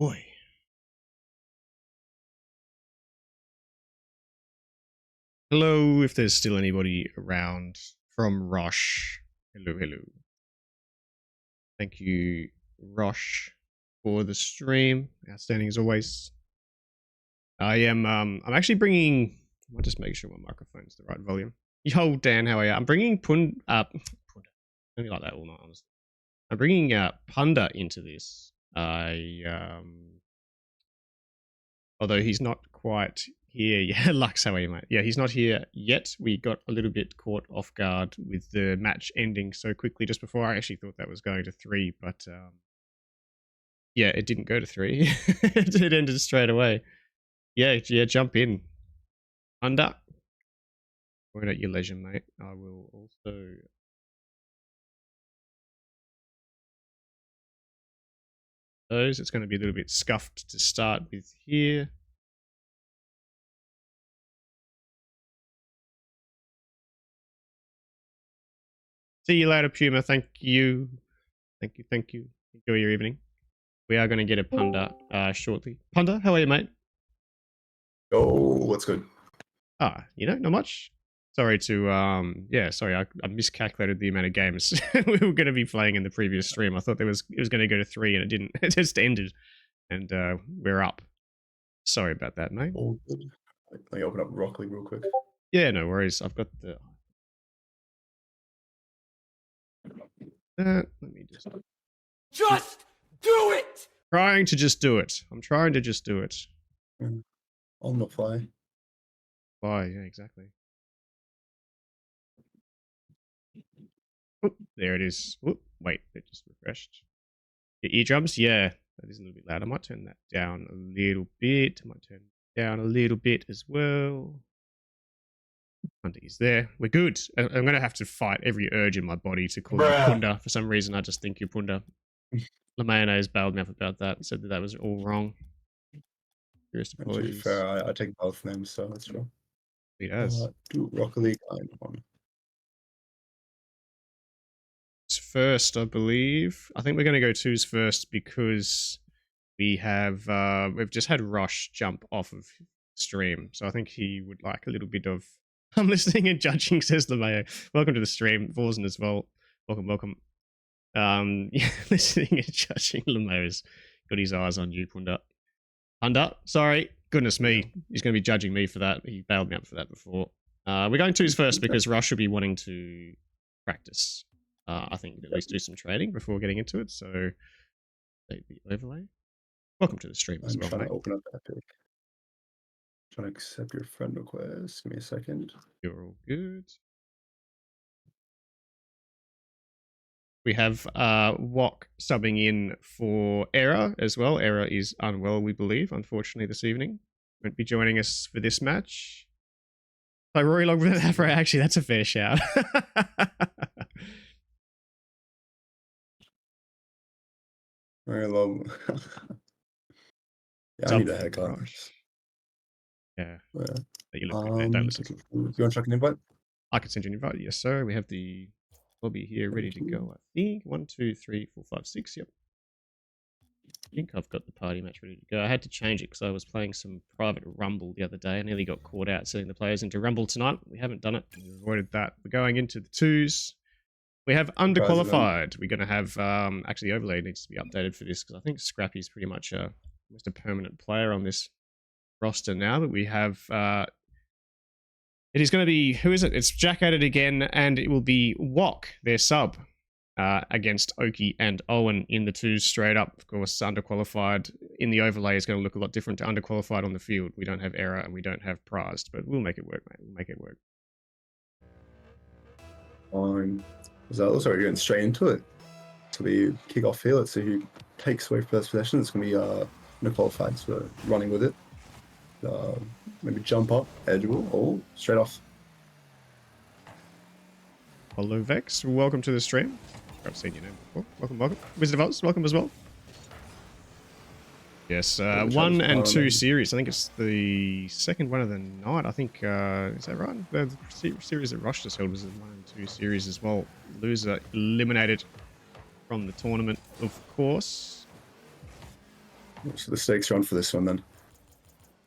boy. Hello, if there's still anybody around from Rosh. Hello, hello. Thank you, Rosh, for the stream. Outstanding as always. I'm actually bringing. I'll just make sure my microphone's the right volume. Yo, Dan, how are you? I'm bringing Punda. Only like that all night, honestly. I'm bringing Punda into this. Although he's not quite here yet. Lux, how are you, mate? Yeah, he's not here yet. We got a little bit caught off guard with the match ending so quickly just before. I actually thought that was going to 3, but yeah, it didn't go to 3. It ended straight away. Yeah, jump in. Punda. Point at your leisure, mate. I will also. Those. It's going to be a little bit scuffed to start with here. See you later, Puma. Thank you. Thank you. Enjoy your evening. We are going to get a Punda shortly. Punda, how are you, mate? Oh, what's good? Not much. Sorry to sorry, I miscalculated the amount of games we were going to be playing in the previous stream. I thought it was going to go to 3 and it didn't. It just ended, and we're up. Sorry about that, mate. Oh, good. Let me open up Rock League real quick. Yeah, no worries. I've got the. Let me just do it. Trying to just do it. I'm trying to just do it. On the fly. Why? Yeah, exactly. Oh, there it is. Oh, wait, it just refreshed. Your eardrums? Yeah, that is a little bit loud. I might turn that down a little bit. I might turn it down a little bit as well. Punda is there. We're good. I'm going to have to fight every urge in my body to call you Punda. For some reason, I just think you're Punda. LaMayonnaise bailed me up about that and said that was all wrong. Serious apologies. To be fair, I take both names, so that's true. He does. Do Rock League one. First, I believe. I think we're going to go 2s first because we have we've just had Rosh jump off of stream, so I think he would like a little bit of. I'm listening and judging, says LeMayo. Welcome to the stream, Vorzen as well. Welcome. Listening and judging. LeMayo's got his eyes on you, Punda. Punda, sorry, goodness me, he's going to be judging me for that. He bailed me up for that before. We're going 2s first because Rosh will be wanting to practice. I think at least do some training before getting into it. So, the overlay. Welcome to the stream as well, trying mate. to open up Epic. Trying to accept your friend request. Give me a second. You're all good. We have Wok subbing in for Error as well. Error is unwell, we believe, unfortunately, this evening. Won't be joining us for this match. So Rory Long with that, actually, that's a fair shout. Very low. Yeah, I need a haircut. Yeah. Yeah. You look good, man. Don't listen to it. You want to chuck an invite? I can send you an invite. Yes, sir. We have the lobby here ready to go. I think 1, 2, 3, 4, 5, 6. Yep. I think I've got the party match ready to go. I had to change it because I was playing some private Rumble the other day. I nearly got caught out setting the players into Rumble tonight. We haven't done it. We avoided that. We're going into the 2s. We have Underqualified. We're going to have, actually, the overlay needs to be updated for this because I think Scrappy is pretty much almost a permanent player on this roster now that we have. It is going to be, who is it? It's JackAtItAgain, and it will be Wok, their sub, against Oeky and Owen in the 2s straight up. Of course, Underqualified in the overlay is going to look a lot different to Underqualified on the field. We don't have Error and we don't have Prized, but we'll make it work, mate. We'll make it work. So we're getting straight into it. So the kick-off here, let's see who takes away first possession. It's going to be Underqualified, so running with it. Maybe jump up, edgeable, or straight off. Hello, Vex. Welcome to the stream. I've seen your name before. Welcome. Wizard of Oz, welcome as well. Yes, 1 and 2 series. I think it's the second one of the night. I think, is that right? The series that Rosh just held was a 1 and 2 series as well. Loser eliminated from the tournament, of course. So the stakes are on for this one then.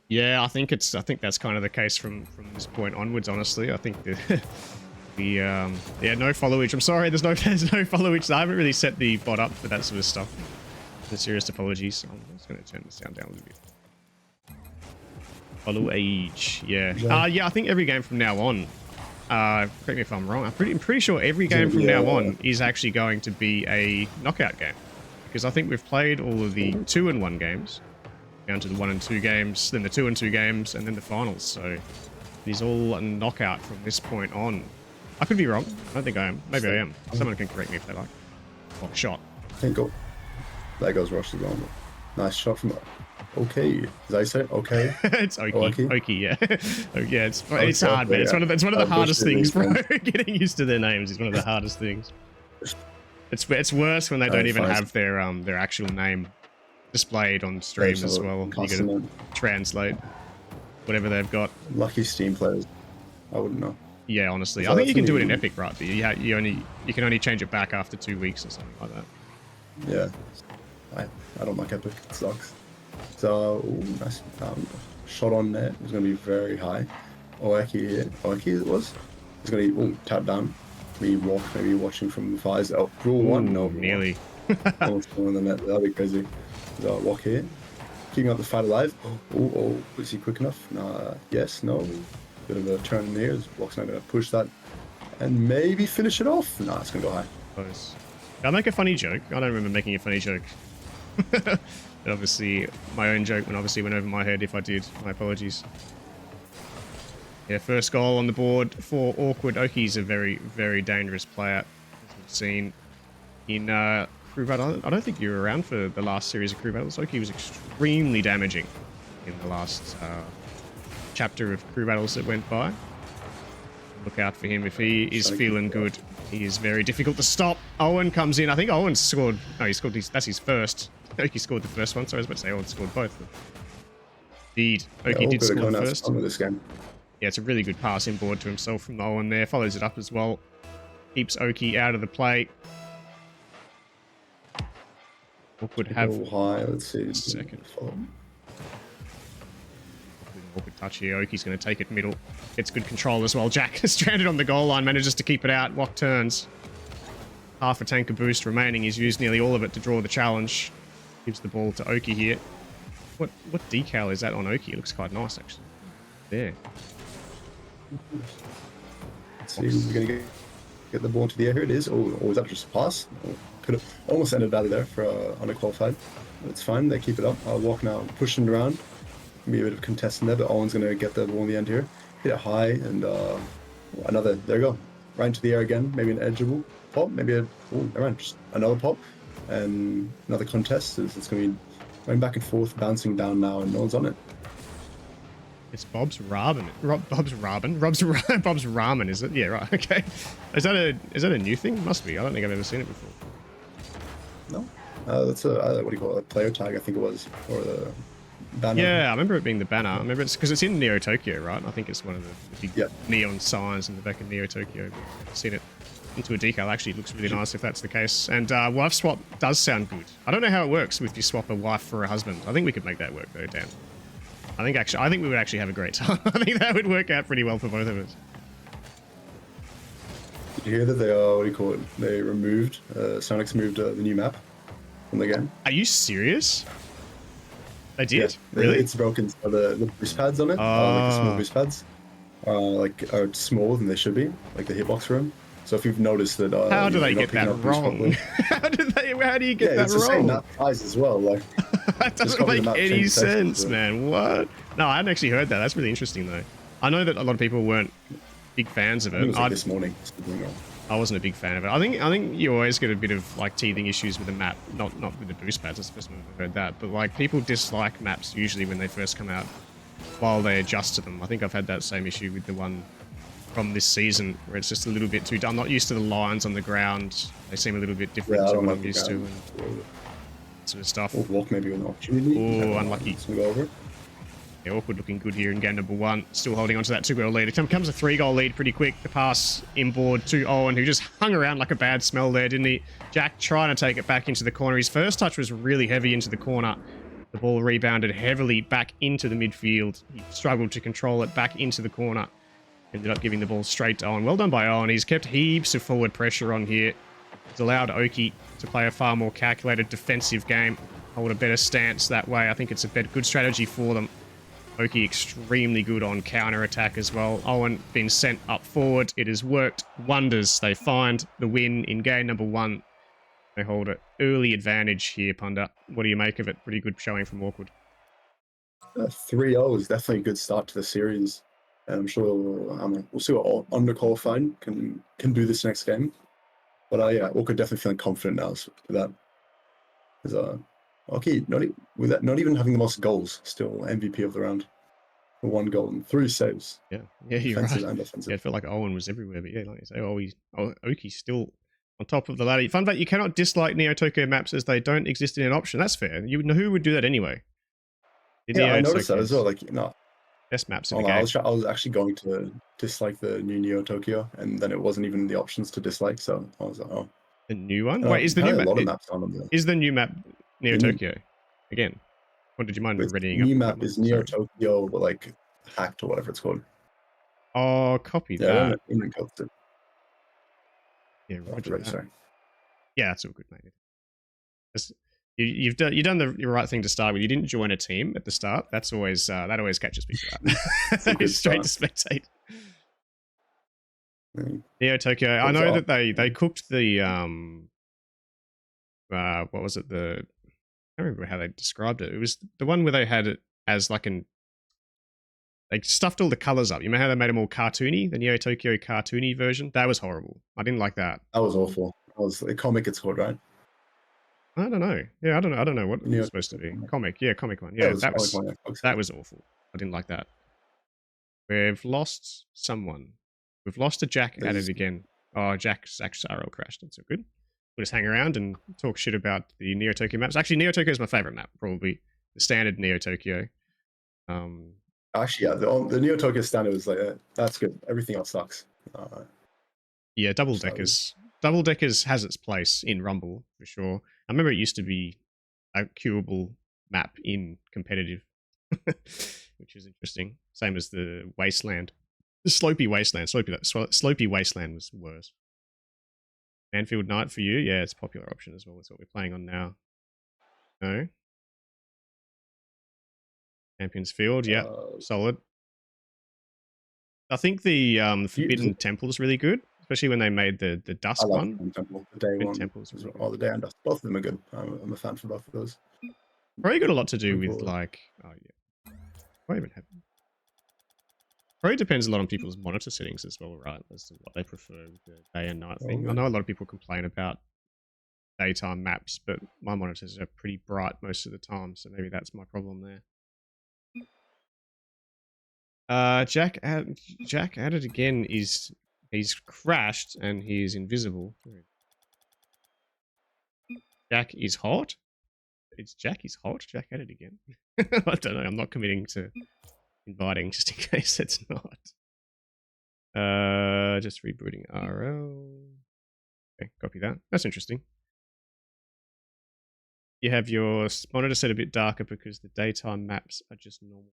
Yeah, I think that's kind of the case from this point onwards. Honestly, I think yeah, no followage. I'm sorry, there's no followage. I haven't really set the bot up for that sort of stuff. The serious apologies. I'm just going to turn the sound down a little bit. Follow age, yeah. Yeah, I think every game from now on. Correct me if I'm wrong. I'm pretty sure every game from now on is actually going to be a knockout game, because I think we've played all of the 2-1 games, down to the 1 and 2 games, then the 2 and 2 games, and then the finals. So it is all a knockout from this point on. I could be wrong. I don't think I am. Maybe I am. Someone can correct me if they like. Oh, shot. I think there goes Rosh as well. Nice shot from Oeky. Did I say it? Okay. It's Oeky. Oeky, yeah. Yeah, it's hard, man. Yeah. It's one of the hardest things, bro. Getting used to their names is one of the hardest things. It's worse when they don't even have their actual name displayed on stream as well. You gotta translate whatever they've got. Lucky Steam players. I wouldn't know. Yeah, honestly, I think you can do it in Epic, right? But you can only change it back after 2 weeks or something like that. Yeah, I don't like Epic. It sucks. So nice shot on net. It's going to be very high. Oeky here. Oeky it was. It's going to be tap down. Maybe watching from the fires. Oh, rule one. No, nearly. Almost on the net. That'll be crazy. So walk here. Keeping up the fight alive. Oh, is he quick enough? Nah. Yes. No. Bit of a turn in the ears. Walk's not going to push that. And maybe finish it off. Nah, it's going to go high. Close. I'll make a funny joke. I don't remember making a funny joke. But obviously, my own joke went over my head if I did. My apologies. Yeah, first goal on the board for Awkward. Oeky's a very, very dangerous player, as we've seen in Crew Battle. I don't think you were around for the last series of Crew Battles. Oeky was extremely damaging in the last chapter of Crew Battles that went by. Look out for him if he is feeling good. He is very difficult to stop. Owen comes in. I think Owen scored. No, he scored. That's his first. Oeky scored the first one. So I was about to say Owen scored both. Indeed, Oeky did score first. This game. Yeah, it's a really good pass inboard to himself from Owen there. Follows it up as well. Keeps Oeky out of the play. Awkward have high. Let's see. Second. Awkward touch here. Oeky's going to take it middle. Gets good control as well. Jack is stranded on the goal line. Manages to keep it out. Wok turns. Half a tank of boost remaining. He's used nearly all of it to draw the challenge. Gives the ball to Oeky here. What decal is that on Oeky? It looks quite nice, actually. There. Let's see, we're going to get the ball to the air. Here it is. Oh, was that just a pass? Oh, could have almost ended badly there for Underqualified. It's fine. They keep it up. Walk now, pushing around. Be a bit of contest in there, but Owen's going to get the ball in the end here. Hit it high and another. There you go. Right into the air again. Maybe an edgeable pop. Maybe just another pop. And another contest. It's going to be going back and forth, bouncing down now, and no one's on it. It's Bob's Ramen. Bob's Ramen, is it? Yeah, right. Okay. Is that a new thing? Must be. I don't think I've ever seen it before. No. That's a what do you call it? A player tag, I think it was, or the banner. Yeah, I remember it being the banner. I remember it's because it's in Neo Tokyo, right? I think it's one of the big neon signs in the back of Neo Tokyo. I've seen it into a decal. Actually, it looks really nice if that's the case. And wife swap does sound good. I don't know how it works with you swap a wife for a husband. I think we could make that work though, Dan. I think we would actually have a great time. I think that would work out pretty well for both of us. Did you hear that they what do you call it? They removed Sonic's moved the new map from the game. Are you serious? They did? Yeah, really? It's broken. So the boost pads on it, like the small boost pads, are smaller than they should be, like the hitbox room. So if you've noticed that, how do they get that wrong? How do you get that it's wrong? The same size as well. Like that doesn't make any sense, man. What? No, I hadn't actually heard that. That's really interesting, though. I know that a lot of people weren't big fans of it. It was like this morning. I wasn't a big fan of it. I think you always get a bit of like teething issues with the map, not with the boost pads. That's the first time I've heard that. But like people dislike maps usually when they first come out, while they adjust to them. I think I've had that same issue with the one from this season where it's just a little bit too. I'm not used to the lines on the ground. They seem a little bit different to what I'm used to. And sort of stuff. Walk maybe with an opportunity. Oh, unlucky. Go over. Yeah, Awkward looking good here in game number 1. Still holding on to that 2-goal lead. It comes a 3-goal lead pretty quick. The pass inboard to Owen, who just hung around like a bad smell there, didn't he? Jack trying to take it back into the corner. His first touch was really heavy into the corner. The ball rebounded heavily back into the midfield. He struggled to control it back into the corner. Ended up giving the ball straight to Owen. Well done by Owen. He's kept heaps of forward pressure on here. It's allowed Oeky to play a far more calculated defensive game, hold a better stance that way. I think it's a good strategy for them. Oeky extremely good on counter-attack as well. Owen been sent up forward. It has worked wonders. They find the win in game number 1. They hold an early advantage here, Punda. What do you make of it? Pretty good showing from Awkward. 3-0 is definitely a good start to the series. And I'm sure we'll see what Underqualified can do this next game. But yeah, Awkward definitely feeling confident now with that. Because okay, not even having the most goals, still MVP of the round. 1 goal and 3 saves. Yeah, you're Offensive right. and offensive. Yeah, it felt like Owen was everywhere, but yeah, like you say, Oeky's still on top of the ladder. Fun fact, you cannot dislike Neo Tokyo maps as they don't exist in an option. That's fair. You know who would do that anyway? Yeah, I noticed that as well. Like, best maps in the game. I was actually going to dislike the new Neo Tokyo, and then it wasn't even in the options to dislike. So I was like, oh. The new one? Wait, is the new map? Is the new map Neo Tokyo again? Or did you mind readying up? New map is Neo Tokyo, but like hacked or whatever it's called. Oh, copy that. Yeah, right, sorry. Yeah, that's all good, mate. You've done the right thing to start with. You didn't join a team at the start. That's always that always catches people out. Straight to spectate. Neo Tokyo. I know that they cooked the what was it? I can't remember how they described it. It was the one where they had it as like they stuffed all the colors up. You know how they made them all cartoony? The Neo Tokyo cartoony version? That was horrible. I didn't like that. That was awful. That was a comic it's called, right? I don't know. Yeah, I don't know what it was supposed to be. Comic. Yeah, comic one. Yeah, that was awful. I didn't like that. We've lost someone. We've lost a JackAtItAgain. Oh, Jack's RL crashed. That's so good. We'll just hang around and talk shit about the Neo Tokyo maps. Actually, Neo Tokyo is my favorite map, probably. The standard Neo Tokyo. Actually, yeah, the Neo Tokyo standard was like, that's good. Everything else sucks. Yeah, double deckers. Double deckers has its place in Rumble, for sure. I remember it used to be a queuable map in competitive, which is interesting. Same as the Wasteland. The Slopey Wasteland. Slopey Wasteland was worse. Anfield Knight for you? Yeah, it's a popular option as well. That's what we're playing on now. No? Champions Field, yeah, solid. I think the Forbidden Temple is really good, especially when they made the Dusk one. The Day one. Temples as well. The Day and Dusk. Both of them are good. I'm a fan for both of those. Probably got a lot to do with like, oh yeah. Probably depends a lot on people's monitor settings as well, right? As to what they prefer with the day and night thing. I know a lot of people complain about daytime maps, but my monitors are pretty bright most of the time, so maybe that's my problem there. JackAtItAgain he's crashed and he's invisible. Jack is hot? Jack is hot? JackAtItAgain? I don't know, I'm not committing to inviting just in case it's not. Just rebooting RL. Okay, copy that. That's interesting. You have your monitor set a bit darker because the daytime maps are just normal.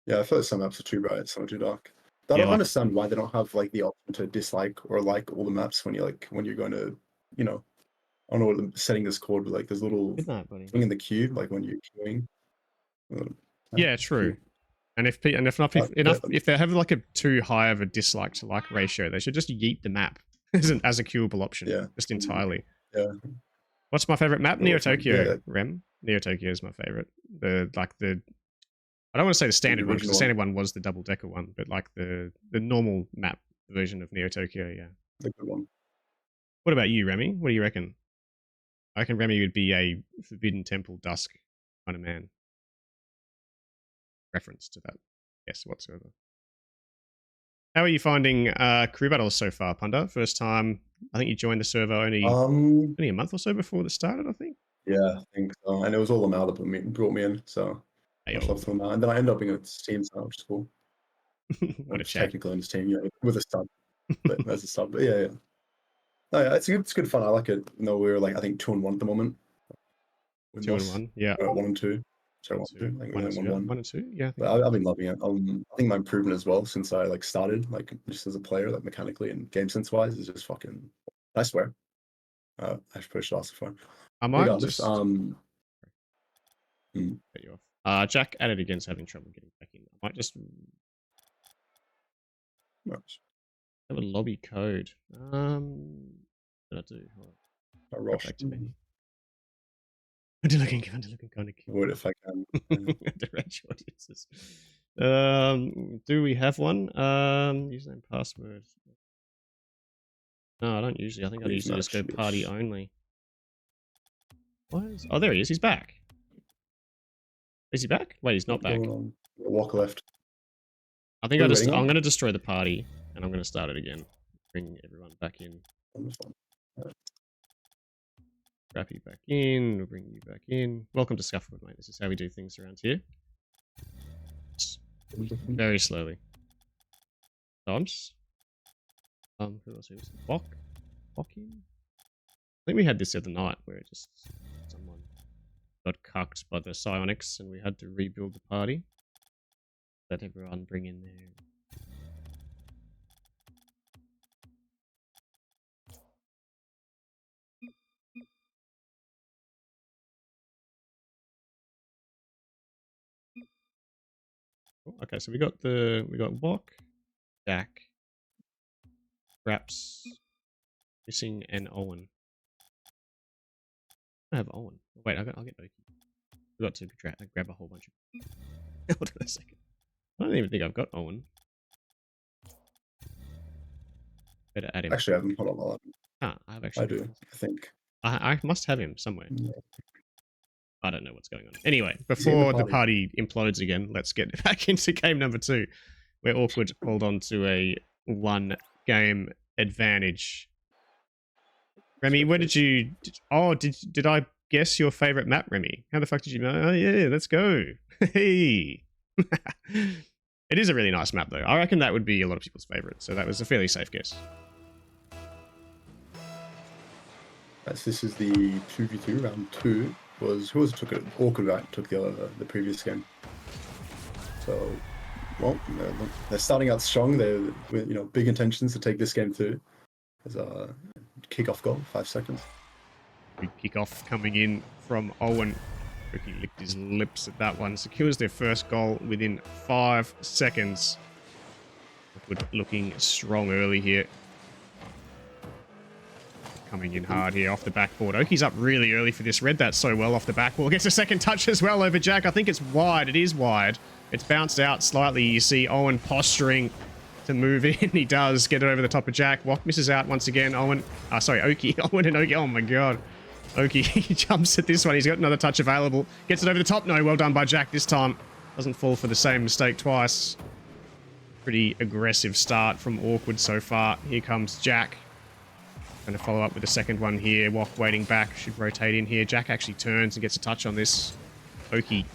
Yeah, I feel like some maps are too bright, some are too dark. I don't understand why they don't have like the option to dislike or like all the maps when you're going to, I don't know what the setting is called, but like there's a little thing in the queue, like when you're queuing. Yeah, true. And if they have like a too high of a dislike to like ratio, they should just yeet the map as a queuable option. Yeah. Just entirely. Yeah. What's my favorite map? Neo Tokyo. Rem. Neo Tokyo is my favorite. I don't want to say the standard one, because the standard one was the double-decker one, but like the normal map version of Neo Tokyo, yeah. The good one. What about you, Remy? What do you reckon? I reckon Remy would be a Forbidden Temple Dusk kind of man. Reference to that. Yes, whatsoever. How are you finding crew battles so far, Punda? First time, I think you joined the server only a month or so before it started, I think? Yeah, I think so. And it was all Amal that brought me in, so... And then I ended up being a team, which is cool. What a chat. Technically on his team, with a sub. But as a sub. But yeah. No, yeah, it's good fun. I like it. No, we're like I think 2-1 at the moment. with 2 and Moss. 1. Yeah. 1 and 2. Sorry, 1 2. and 2. I think 1 we and 2. only Yeah. won 1. 1 and 2. Yeah. I think But I've been loving it. I think my improvement as well since I like started, like just as a player, like mechanically and game sense wise, is just fucking. I swear. I should push last before. I might Regardless, just mm, cut you off. JackAtItAgain's having trouble getting back in. I might just have a lobby code. What did I do? Hold on. Go Rosh. back to menu. Underlooking kind of Would if I can. direct audiences. Do we have one? Username, password. No, I don't usually. I think I Please usually just go match, party yes. only. What is? Oh, there he is. He's back. Is he back? Wait, he's not back. Walk left. I think I'm I'm going to destroy the party and I'm going to start it again. Bring everyone back in. Scrappy back in. We'll bring you back in. Welcome to Scuffcord, mate. This is how we do things around here. Very slowly. Toms. Who else was it? Bok in? I think we had this the other night where it just someone got cucked by the psionics and we had to rebuild the party. Let everyone bring in their. Oh, okay, so we got Wok, Jack, Raps, Missing, and Owen. I have Owen. Wait, I'll get Oeky. We got to grab a whole bunch of. Hold on a second. I don't even think I've got Owen. Better add him. Actually, I haven't put on all that. I have actually. I do, I think. I must have him somewhere. Yeah. I don't know what's going on. Anyway, before the party implodes again, let's get back into game number 2, where Awkward hold on to a 1-game advantage. Remy, where did you? Did I guess your favorite map, Remy? How the fuck did you know? Oh yeah, let's go. Hey. It is a really nice map though. I reckon that would be a lot of people's favorite. So that was a fairly safe guess. As this is the 2v2 round 2. Who took it? Awkward, right? Took the previous game. So, well, they're starting out strong. They're with big intentions to take this game through. There's a kickoff goal, 5 seconds. Big kickoff coming in from Owen. He licked his lips at that one. Secures their first goal within 5 seconds. Looking strong early here. Coming in hard here off the backboard. Oeky's up really early for this. Read that so well off the backboard. Gets a second touch as well over Jack. I think it's wide. It is wide. It's bounced out slightly. You see Owen posturing to move in. He does get it over the top of Jack. Wok misses out once again. Oeky. Owen and Oeky. Oh my god. Oeky, he jumps at this one. He's got another touch available. Gets it over the top. No, well done by Jack this time. Doesn't fall for the same mistake twice. Pretty aggressive start from Awkward so far. Here comes Jack. Going to follow up with the second one here. Wok waiting back. Should rotate in here. Jack actually turns and gets a touch on this. Oeky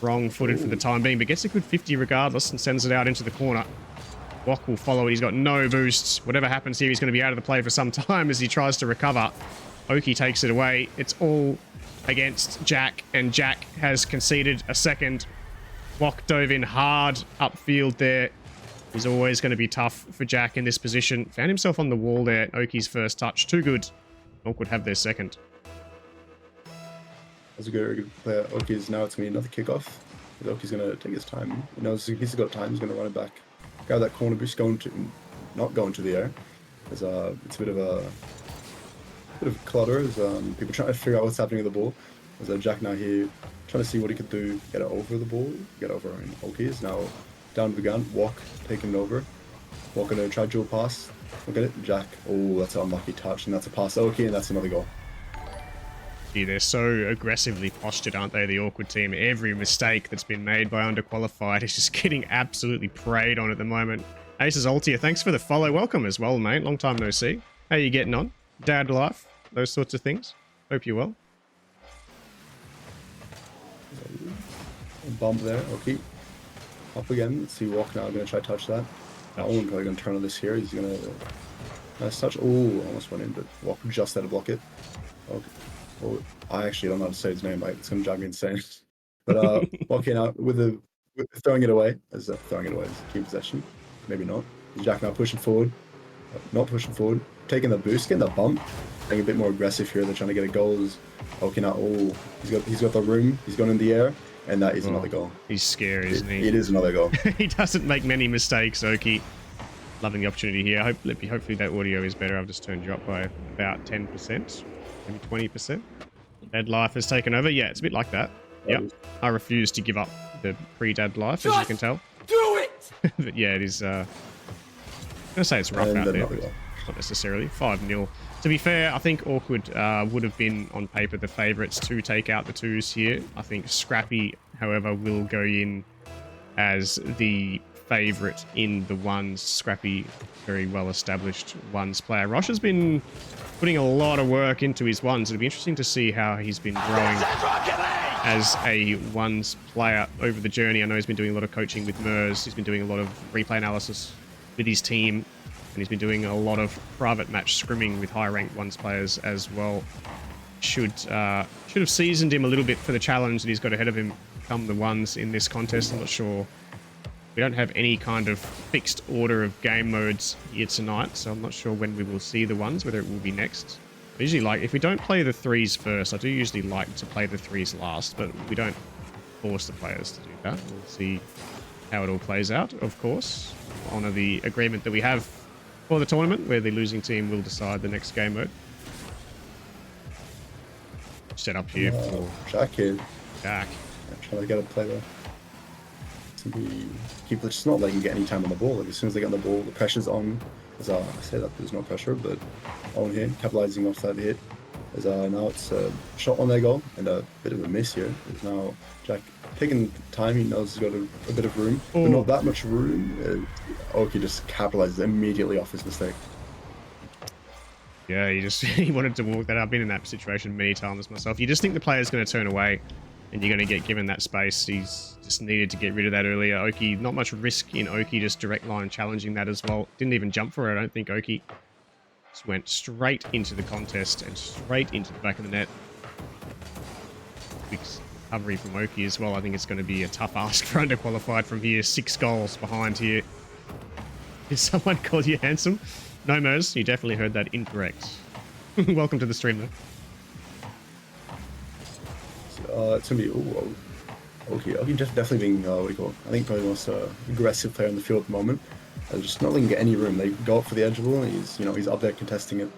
wrong-footed for the time being, but gets a good 50 regardless and sends it out into the corner. Wok will follow it. He's got no boosts. Whatever happens here, he's going to be out of the play for some time as he tries to recover. Oeky takes it away. It's all against Jack, and Jack has conceded a second. Wok dove in hard upfield there. He's always going to be tough for Jack in this position. Found himself on the wall there. Oeky's first touch. Too good. Awkward have their second. That's a good player. Oeky's now it's going to be another kickoff. Oeky's going to take his time. He knows he's got time. He's going to run it back. Grab that corner boost, not going to the air. It's a bit of clutter as people trying to figure out what's happening with the ball. There's Jack now here trying to see what he could do. Get it over the ball. Get over. And Oeky is now down to the gun. Wok taking it over. Wok going to try dual pass. Look at it. Jack. Oh, that's an unlucky touch. And that's a pass to Oeky, and that's another goal. They're so aggressively postured, aren't they, the Awkward team? Every mistake that's been made by Underqualified is just getting absolutely preyed on at the moment. Aces Altia, thanks for the follow. Welcome as well, mate. Long time no see. How you getting on? Dad life? Those sorts of things. Hope you're well. Bump there. Oeky. Up again. Let's see Wok now. Going to try to touch that. Owen probably going to turn on this here. He's going to... Nice touch. Oh, almost went in, but Wok just had to block it. Okay. Well, I actually don't know how to say his name. Like, it's gonna drive me insane. But walking out with throwing it away as key possession. Maybe not. Jack now pushing forward, not pushing forward, taking the boost, getting the bump, being a bit more aggressive here. They're trying to get a goal. Walking out. Oh, he's got the room. He's gone in the air, and that is another goal. He's scary, isn't he? It is another goal. He doesn't make many mistakes, Oeky. Loving the opportunity here. Hopefully that audio is better. I've just turned you up by about 10%, maybe 20%. Dead life has taken over. Yeah, it's a bit like that. Yep. I refuse to give up the pre-dad life, as you can tell. Do it! But yeah, it is. I'm gonna say it's rough out there. Not necessarily. 5-0. To be fair, I think Awkward would have been on paper the favourites to take out the twos here. I think Scrappy, however, will go in as the favourite in the ones. Scrappy, very well established ones player. Rosh has been putting a lot of work into his ones. It'll be interesting to see how he's been growing as a ones player over the journey. I know he's been doing a lot of coaching with Mers. He's been doing a lot of replay analysis with his team, and he's been doing a lot of private match scrimming with high ranked ones players as well. Should have seasoned him a little bit for the challenge that he's got ahead of him come the ones in this contest. I'm not sure. We don't have any kind of fixed order of game modes here tonight, so I'm not sure when we will see the ones, whether it will be next. I usually like, if we don't play the threes first, I do usually like to play the threes last, but we don't force the players to do that. We'll see how it all plays out, of course. Honour the agreement that we have for the tournament, where the losing team will decide the next game mode. Set up here for Jack here. Jack. Trying to get a play there. Keep just not letting him get any time on the ball. Like, as soon as they get on the ball, the pressure's on. As I say that there's no pressure, but Owen here capitalizing off that hit. As now it's a shot on their goal and a bit of a miss here. As now Jack taking time. He knows he's got a bit of room, but not that much room. Oeky just capitalizes immediately off his mistake. Yeah, he wanted to walk that. I've been in that situation many times myself. You just think the player's going to turn away, and you're going to get given that space. He's just needed to get rid of that earlier. Oeky, not much risk in Oeky, just direct line challenging that as well. Didn't even jump for it, I don't think. Oeky just went straight into the contest and straight into the back of the net. Big recovery from Oeky as well. I think it's going to be a tough ask for Underqualified from here. 6 goals behind here. Did someone call you handsome? No, Mers, you definitely heard that incorrect. Welcome to the stream, though. It's gonna be Oeky definitely being what do you call it? I think probably the most aggressive player in the field at the moment. Just not letting him get any room. They go up for the edge of the ball, and he's up there contesting it.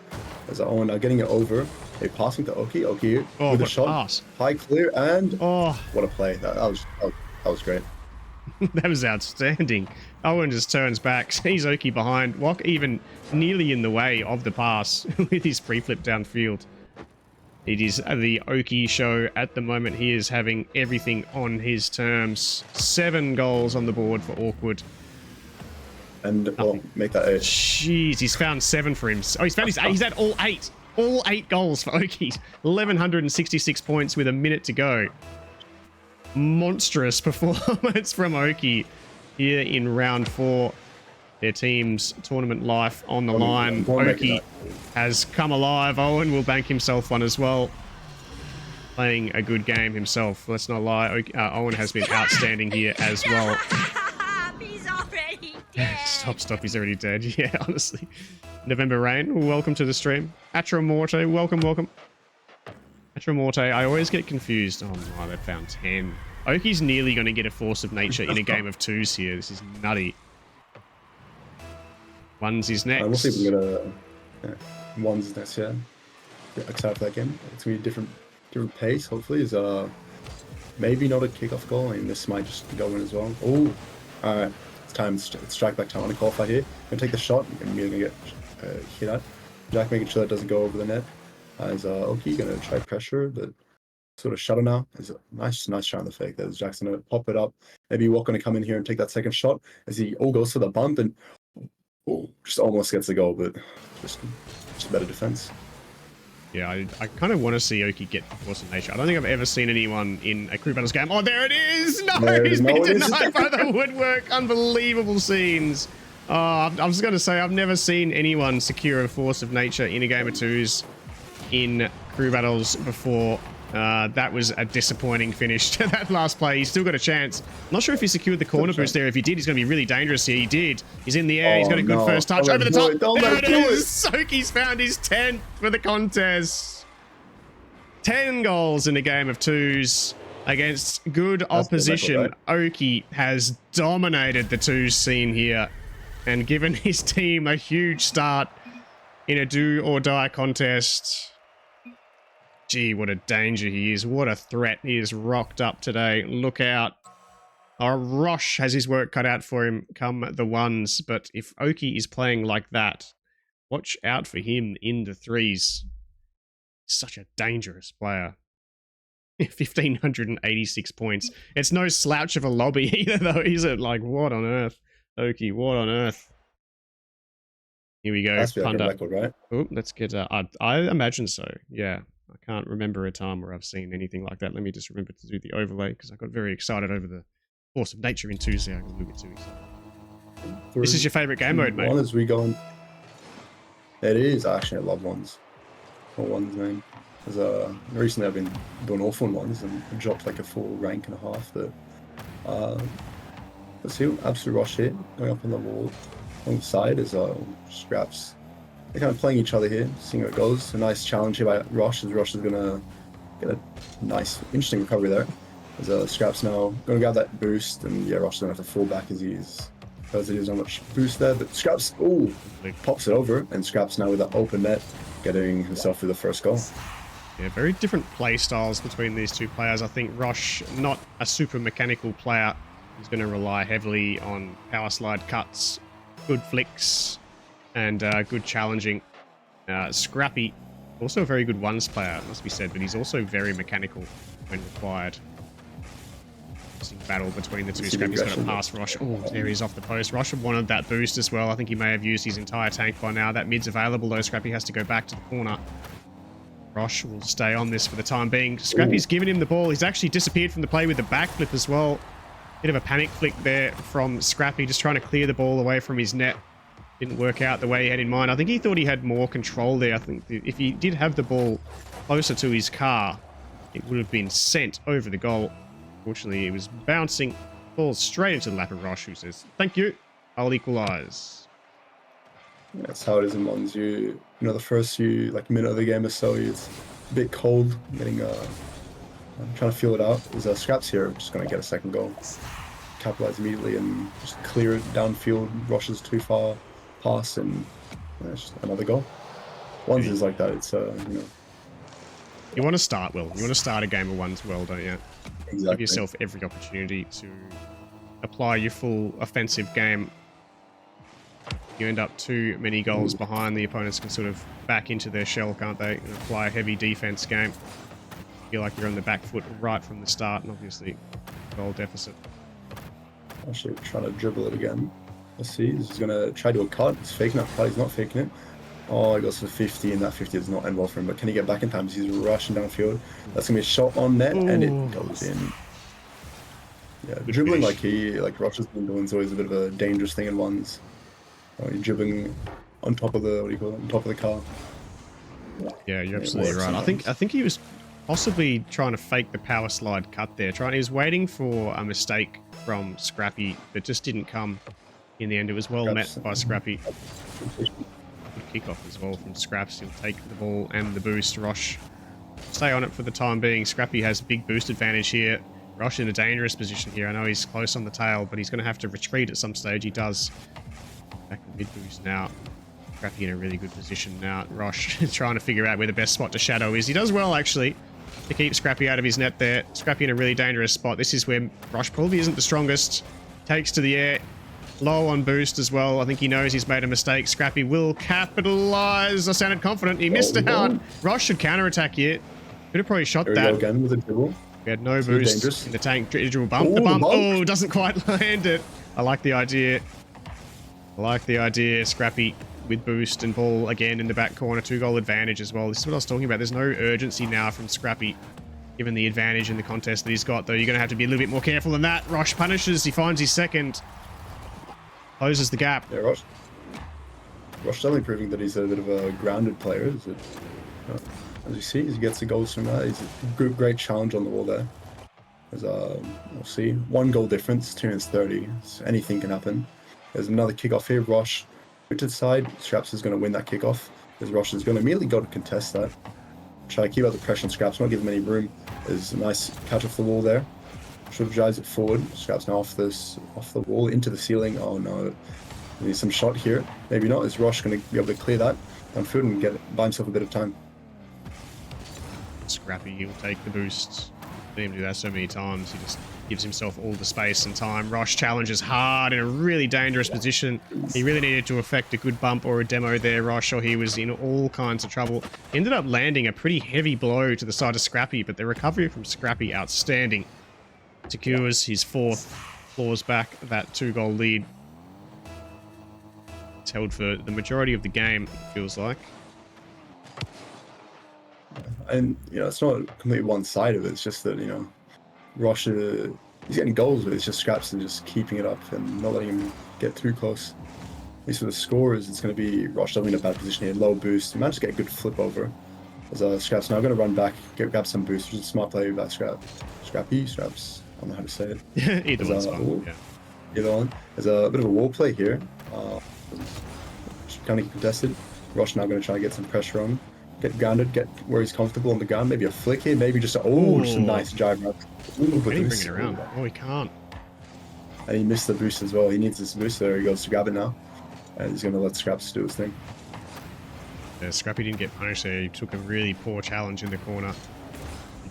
As Owen now getting it over, they passing to Oeky. Oeky with a shot, pass. High clear, and what a play! That was great. That was outstanding. Owen just turns back, sees Oeky behind, Wok even nearly in the way of the pass with his pre-flip downfield. It is the Oeky show at the moment. He is having everything on his terms. 7 goals on the board for Awkward. And well, make that 8. Jeez, he's found 7 for him. Oh, he's found his 8. He's had all 8. All 8 goals for Oeky. 1,166 points with a minute to go. Monstrous performance from Oeky here in round 4. Their team's tournament life on the line. Oeky has come alive. Owen will bank himself one as well. Playing a good game himself. Let's not lie. Owen has been outstanding here as well. He's already dead. Stop. He's already dead. Yeah, honestly. November Rain, welcome to the stream. Atramorte, welcome. Atramorte, I always get confused. Oh my, they found 10. Oeky's nearly going to get a force of nature in a game of 2s here. This is nutty. One's is next. We'll see if we get one's next, yeah. Excited for that game. It's going to be a different pace, hopefully. Is maybe not a kickoff goal. I mean, this might just go in as well. Oh, alright. It's time. It's strike back time. Underqualified here. Going to take the shot. And we're going to get hit at. Jack making sure that doesn't go over the net. As Oeky going to try pressure, but sort of shutter now. Is a nice shot on the fake. There's Jackson going to pop it up. Maybe Walk going to come in here and take that second shot as he goes for the bump and just almost gets the goal, but just better defense. Yeah, I kind of want to see Oeky get the force of nature. I don't think I've ever seen anyone in a crew battles game. Oh, there it is! No, he's been denied by the woodwork. Unbelievable scenes. I was just going to say, I've never seen anyone secure a force of nature in a game of 2s in crew battles before. That was a disappointing finish to that last play. He's still got a chance. I'm not sure if he secured the corner boost there. If he did, he's going to be really dangerous here. He did. He's in the air. He's got a good first touch over the top. There it is. Oeky's found his 10th for the contest. 10 goals in a game of twos against good opposition. Oeky has dominated the twos scene here and given his team a huge start in a do or die contest. Gee, what a danger he is. What a threat. He is rocked up today. Look out. Our Rosh has his work cut out for him come the ones. But if Oeky is playing like that, watch out for him in the threes. He's such a dangerous player. 1,586 points. It's no slouch of a lobby either, though, is it? Like, what on earth? Oeky, what on earth? Here we go. That's like a record, right? Oh, let's get... I imagine so, yeah. I can't remember a time where I've seen anything like that. Let me just remember to do the overlay because I got very excited over the force of nature in Tuesday. I can look at Tuesday. This is your favorite game mode, mate? One as we go on. It is. Actually, I love ones. Or ones, man. Recently I've been doing awful ones and dropped like a full rank and a half. But let's see, absolute Rosh here, going up on the wall. On the side is Scraps. They're kind of playing each other here, seeing how it goes. A nice challenge here by Rosh, as Rosh is going to get a nice, interesting recovery there. As Scraps now going to grab that boost, and yeah, Rosh is going to have to fall back as he doesn't have much boost there. But Scraps, pops it over, and Scraps now with that open net, getting himself through the first goal. Yeah, very different play styles between these two players. I think Rosh, not a super mechanical player, he's going to rely heavily on power slide cuts, good flicks, and good challenging. Scrappy, also a very good ones player, must be said, but he's also very mechanical when required. Battle between the two. Scrappy's got to pass Rosh. Oh, there he's off the post. Rosh wanted that boost as well. I think he may have used his entire tank by now. That mid's available though. Scrappy has to go back to the corner. Rosh will stay on this for the time being. Scrappy's given him the ball. He's actually disappeared from the play with the backflip as well. Bit of a panic flick there from Scrappy, just trying to clear the ball away from his net. Didn't work out the way he had in mind. I think he thought he had more control there. I think if he did have the ball closer to his car, it would have been sent over the goal. Fortunately, it was bouncing, falls straight into the lap of Rosh, who says, "Thank you, I'll equalize." That's how it is in ones. You know, the first few minute of the game or so, it's a bit cold. I'm trying to feel it out. There's Scraps here, just going to get a second goal, capitalize immediately, and just clear it downfield. Rosh is too far pass, and just another goal. Ones is like that. It's You want to start well. You want to start a game of ones well, don't you? Exactly. Give yourself every opportunity to apply your full offensive game. You end up too many goals behind, the opponents can sort of back into their shell, can't they? And apply a heavy defense game. Feel like you're on the back foot right from the start, and obviously goal deficit. Actually trying to dribble it again. Let's see, he's going to try to do a cut. He's faking that cut, he's not faking it. Oh, he goes for 50, and that 50 does not end well for him. But can he get back in time? He's rushing downfield. That's going to be a shot on net, and it goes in. Yeah, dribbling like Rosh has been doing is always a bit of a dangerous thing in ones. You're dribbling on top of the, on top of the car. Yeah, you're absolutely right. I think he was possibly trying to fake the power slide cut there. He was waiting for a mistake from Scrappy that just didn't come in the end. It was well met by Scrappy. Good kickoff as well from Scraps. He'll take the ball and the boost. Rosh stay on it for the time being. Scrappy has a big boost advantage here. Rosh in a dangerous position here. I know he's close on the tail, but he's going to have to retreat at some stage. He does. Back to mid boost now. Scrappy in a really good position now. Rosh trying to figure out where the best spot to shadow is. He does well, actually, to keep Scrappy out of his net there. Scrappy in a really dangerous spot. This is where Rosh probably isn't the strongest. Takes to the air. Low on boost as well. I think he knows he's made a mistake. Scrappy will capitalize. I sounded confident. He missed out. Rosh should counterattack here. Could have probably shot that. Again with a dribble. We had no boost in the tank. Dribble bump. The bump. Oh, doesn't quite land it. I like the idea. Scrappy with boost and ball again in the back corner. 2-goal advantage as well. This is what I was talking about. There's no urgency now from Scrappy, given the advantage in the contest that he's got, though. You're going to have to be a little bit more careful than that. Rosh punishes. He finds his second. Closes the gap. Yeah, Rosh definitely proving that he's a bit of a grounded player. Is it? As you see, he gets the goals from that. He's a great challenge on the wall there. As we'll see, 1 goal difference, 2 minutes 30. So anything can happen. There's another kickoff here. Rosh to the side. Scraps is going to win that kickoff. As Rosh is going to immediately go to contest that. Try to keep out the pressure on Scraps, not give him any room. There's a nice catch off the wall there. Should have drives it forward. Scraps now off the wall into the ceiling. Oh no. We need some shot here. Maybe not. Is Rosh going to be able to clear that downfield and buy himself a bit of time? Scrappy will take the boost. I've seen him do that so many times. He just gives himself all the space and time. Rosh challenges hard in a really dangerous position. He really needed to effect a good bump or a demo there, Rosh, or he was in all kinds of trouble. Ended up landing a pretty heavy blow to the side of Scrappy, but the recovery from Scrappy, outstanding. Secures his 4th, claws back that 2-goal lead. It's held for the majority of the game, it feels like. And, it's not completely one-sided. It's just that, Rosh, he's getting goals, but it's just Scraps and just keeping it up and not letting him get too close. At least for the scorers, it's going to be Rosh in a bad position here. Low boost. He managed to get a good flip over. As Scraps now going to run back, grab some boost, which is a smart play by Scrappy. Scraps. I don't know how to say it. Either one's fine. Yeah. Either one. There's a bit of a wall play here. Kind of contested. Rosh now going to try and get some pressure on him. Get grounded, get where he's comfortable on the ground. Maybe a flick here, maybe just just a nice jive route. Can he bring it around? Oh, he can't. And he missed the boost as well. He needs this boost. There he goes to grab it now. And he's going to let Scraps do his thing. Yeah, Scrappy didn't get punished there. He took a really poor challenge in the corner.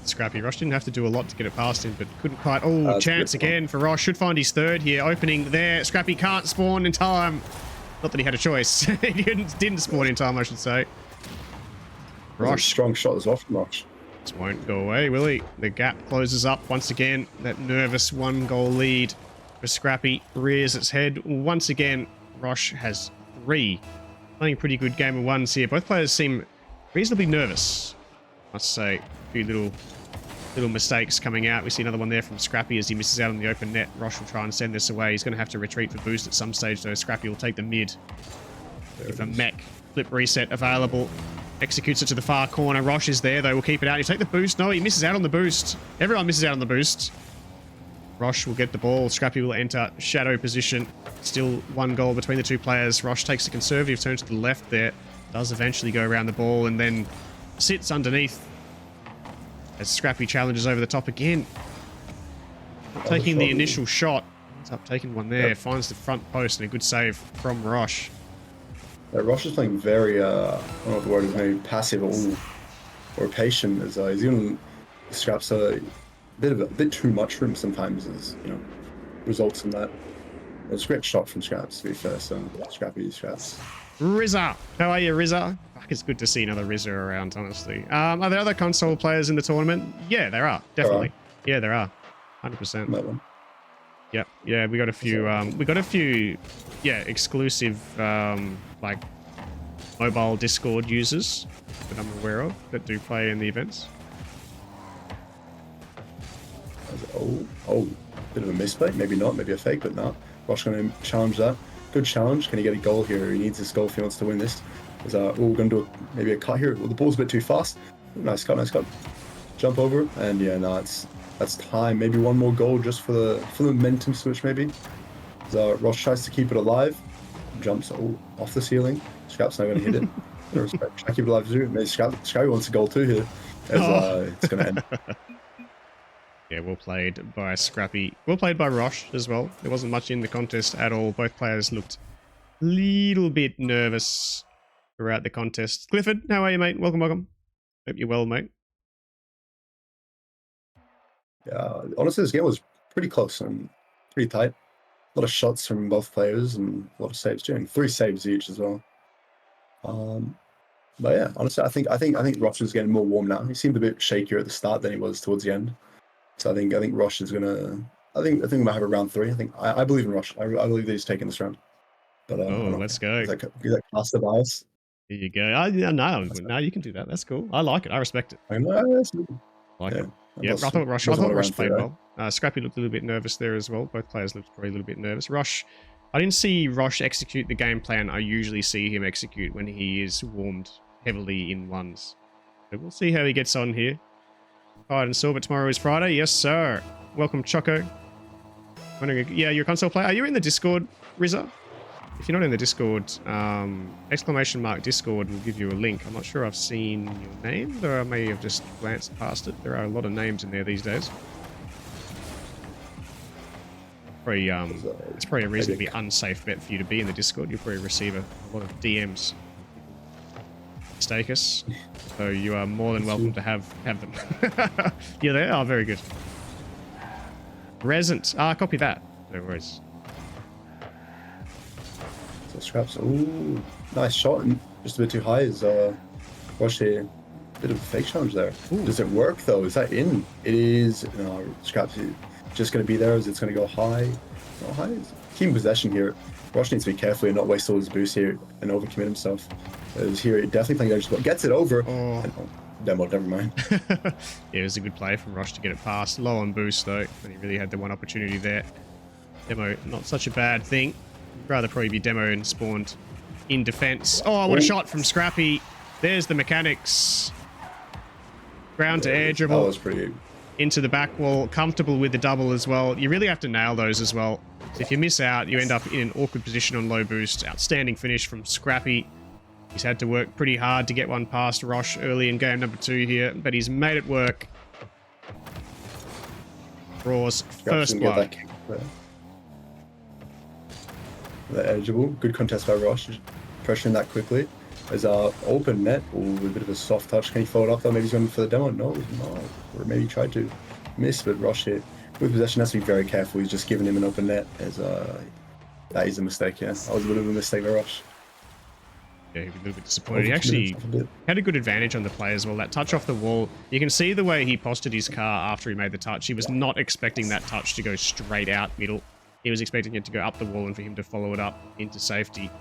Scrappy. Rosh didn't have to do a lot to get it past him, but couldn't quite. Oh, chance again for Rosh. Should find his 3rd here. Opening there. Scrappy can't spawn in time. Not that he had a choice. He didn't spawn in time, I should say. Rosh. Strong shot as well from Rosh. This won't go away, will he? The gap closes up once again. That nervous 1-goal lead for Scrappy rears its head. Once again, Rosh has 3. Playing a pretty good game of 1s here. Both players seem reasonably nervous. I must say, a few little mistakes coming out. We see another one there from Scrappy as he misses out on the open net. Rosh will try and send this away. He's going to have to retreat for boost at some stage, though. Scrappy will take the mid. If a mech flip reset available. Executes it to the far corner. Rosh is there, though. We'll keep it out. You take the boost. No, he misses out on the boost. Everyone misses out on the boost. Rosh will get the ball. Scrappy will enter shadow position. Still 1 goal between the 2 players. Rosh takes a conservative turn to the left there. Does eventually go around the ball and then sits underneath as Scrappy challenges over the top again. Not taking the initial shot. Ends up taking one there. Yep. Finds the front post and a good save from Rosh. Rosh is playing very, I don't know what the word is, maybe passive or patient. As he's even Scraps a bit too much for him sometimes. As results in that. It was a great shot from Scraps, to be fair. So Scrappy Scraps. Rizza, how are you, Rizza? Fuck, it's good to see another Rizza around, honestly. Are there other console players in the tournament? Yeah, there are, definitely. Yeah, there are, 100%. That one. Yep. Yeah, we got a few. Yeah, exclusive like mobile Discord users that I'm aware of that do play in the events. Oh, bit of a misplay. Maybe not. Maybe a fake, but not. Rosh going to challenge that. Good challenge. Can he get a goal here? He needs this goal if he wants to win this. We're going to do maybe a cut here. Well, the ball's a bit too fast. Nice cut. Nice cut. Jump over, and yeah, no, that's time. Maybe one more goal just for the momentum switch, maybe. Rosh tries to keep it alive. Jumps off the ceiling. Scrap's not going to hit it. Try to keep it alive too. Maybe Scrappy wants a goal too here. It's going to end. Yeah, well played by Scrappy. Well played by Rosh as well. There wasn't much in the contest at all. Both players looked a little bit nervous throughout the contest. Clifford, how are you, mate? Welcome, welcome. Hope you're well, mate. Yeah, honestly, this game was pretty close and pretty tight. A lot of shots from both players and a lot of saves, doing 3 saves each as well. But yeah, honestly, I think Rosh is getting more warm now. He seemed a bit shakier at the start than he was towards the end. So I think Rosh is gonna. I think we might have a round 3. I believe in Rosh. I believe that he's taking this round. But let's go. Is that cast the bias? Here you go. No, you can do that. That's cool. I like it. I respect it. I like it. Yeah, I thought Rosh played well. Scrappy looked a little bit nervous there as well. Both players looked probably a little bit nervous. Rosh, I didn't see Rosh execute the game plan I usually see him execute when he is warmed heavily in ones. So we'll see how he gets on here. Tired and sore, but tomorrow is Friday. Yes, sir. Welcome, Choco. Yeah, you're a console player. Are you in the Discord, Rizza? If you're not in the Discord, !Discord will give you a link. I'm not sure I've seen your name, though I may have just glanced past it. There are a lot of names in there these days. Probably, it's probably a reasonably unsafe bet for you to be in the Discord. You'll probably receive a lot of DMs. Mistake us. So you are more than welcome to have them. You're there? Oh, very good. Resent. Copy that. No worries. So Scraps. Ooh, nice shot. And just a bit too high. Is Rosh here? Bit of a fake challenge there. Ooh. Does it work though? Is that in? It is. No, Scraps is just going to be there. Is it's going to go high? Not high. Keeping possession here. Rosh needs to be careful and not waste all his boost here and overcommit himself. As here, definitely playing edge, but gets it over. Oh. And, demo, never mind. Yeah, it was a good play from Rosh to get it past. Low on boost though, and he really had the one opportunity there. Demo, not such a bad thing. I'd rather probably be demo and spawned in defense. Oh, what a shot from Scrappy. There's the mechanics. Ground to air dribble. That was pretty. Into the back wall, comfortable with the double as well. You really have to nail those as well. So if you miss out, you end up in an awkward position on low boost. Outstanding finish from Scrappy. He's had to work pretty hard to get one past Rosh early in game number 2 here, but he's made it work. Raw's first blood. The eligible. Good contest by Rosh. Pressuring that quickly. There's open net. Ooh, a bit of a soft touch. Can he follow it up though? Maybe he's going for the demo. No, he's not. Or maybe he tried to miss, but Rosh here. With possession, has to be very careful. He's just giving him an open net. As that is a mistake, yeah. That was a bit of a mistake by Rosh. Yeah, he was a little bit disappointed. He actually had a good advantage on the play as well. That touch off the wall, you can see the way he postured his car after he made the touch. He was not expecting that touch to go straight out middle. He was expecting it to go up the wall and for him to follow it up into safety.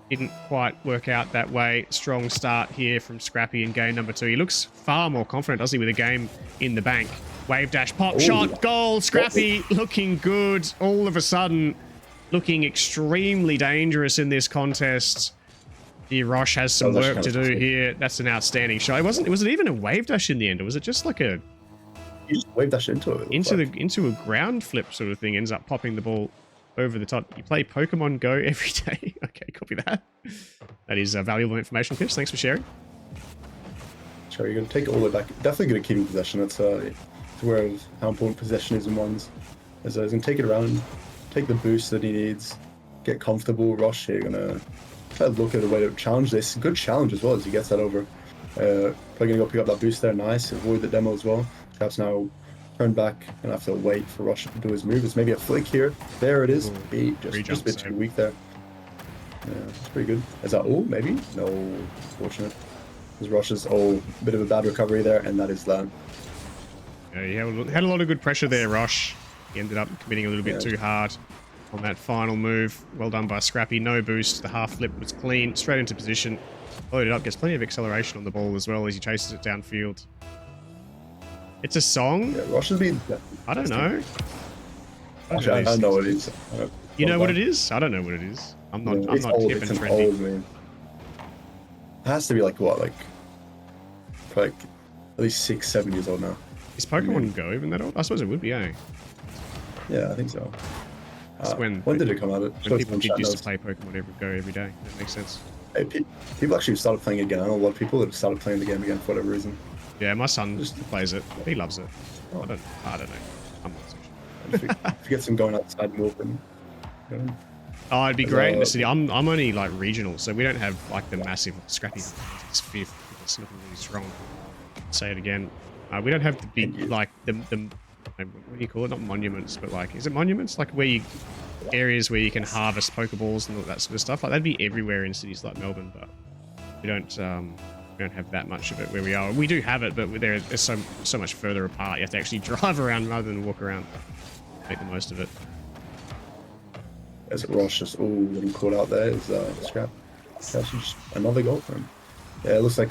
Didn't quite work out that way. Strong start here from Scrappy in game number 2. He looks far more confident, doesn't he, with a game in the bank. Wave dash, pop shot, goal. Scrappy looking good. All of a sudden, looking extremely dangerous in this contest. Here, Rosh has some work to do here. That's an outstanding shot. Was it even a wave dash in the end, or was it just like a? You just wave dash into it. Into a ground flip sort of thing. Ends up popping the ball over the top. You play Pokemon Go every day. Okay, copy that. That is valuable information, Clips. Thanks for sharing. Sure, you're going to take it all the way back. Definitely good at keeping possession. That's aware of how important possession is in ones. As he's going to take it around, take the boost that he needs, get comfortable. Rosh here going to try to look at a way to challenge this. Good challenge as well as he gets that over. Probably going to go pick up that boost there. Nice. Avoid the demo as well. Perhaps now turn back and have to wait for Rosh to do his move. It's maybe a flick here. There it is. Just a bit too weak there. Yeah, it's pretty good. Is that maybe? No, fortunate. Because Rosh's bit of a bad recovery there, and that is that. Yeah, he had a lot of good pressure there, Rosh. He ended up committing a little bit too hard on that final move. Well done by Scrappy. No boost. The half flip was clean. Straight into position. Loaded up. Gets plenty of acceleration on the ball as well as he chases it downfield. It's a song? Yeah, Rosh has been... I don't know. Actually, I know what it is. You know what it is? I don't know what it is. I'm not hip and trendy. It has to be like what? Like at least 6-7 years old now. Is Pokemon Go even that old? I suppose it would be, eh? Yeah, I think so. When did it come out? When people did used to play Pokemon Go every day. That makes sense. Hey, people actually started playing it again. I know a lot of people that have started playing the game again for whatever reason. Yeah, my son just plays it. He loves it. I don't know. I'm not so sure. If you get some going outside more than... Oh, it'd be great in the city. I'm only like regional, so we don't have like the massive Scrappy. It's fifth. It's looking really strong. Say it again. We don't have the big like the what do you call it? Not monuments, but like is it monuments? Like areas where you can harvest Pokeballs and all that sort of stuff. Like that'd be everywhere in cities like Melbourne, but we don't have that much of it where we are. We do have it, but they're so much further apart. You have to actually drive around rather than walk around. Make the most of it. As Rosh just getting caught out there is Scrap. That's just another goal for him. Yeah, it looks like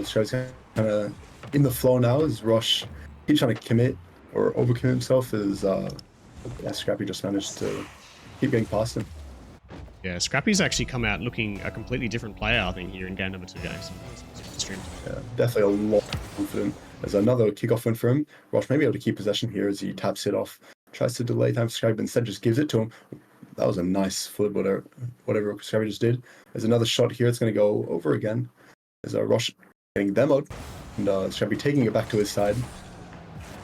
Scrap's kind of in the flow now. As Rosh keeps trying to commit or overcommit himself. Scrappy just managed to keep getting past him. Yeah, Scrappy's actually come out looking a completely different player, I think, here in game number 2 games. stream. Yeah, definitely a lot of confident. There's another kickoff win for him. Rosh may be able to keep possession here as he taps it off. Tries to delay time for Scrappy, but instead just gives it to him. That was a nice flip, whatever Scrappy just did. There's another shot here. It's going to go over again. There's a Rosh getting demoed. And Scrappy taking it back to his side.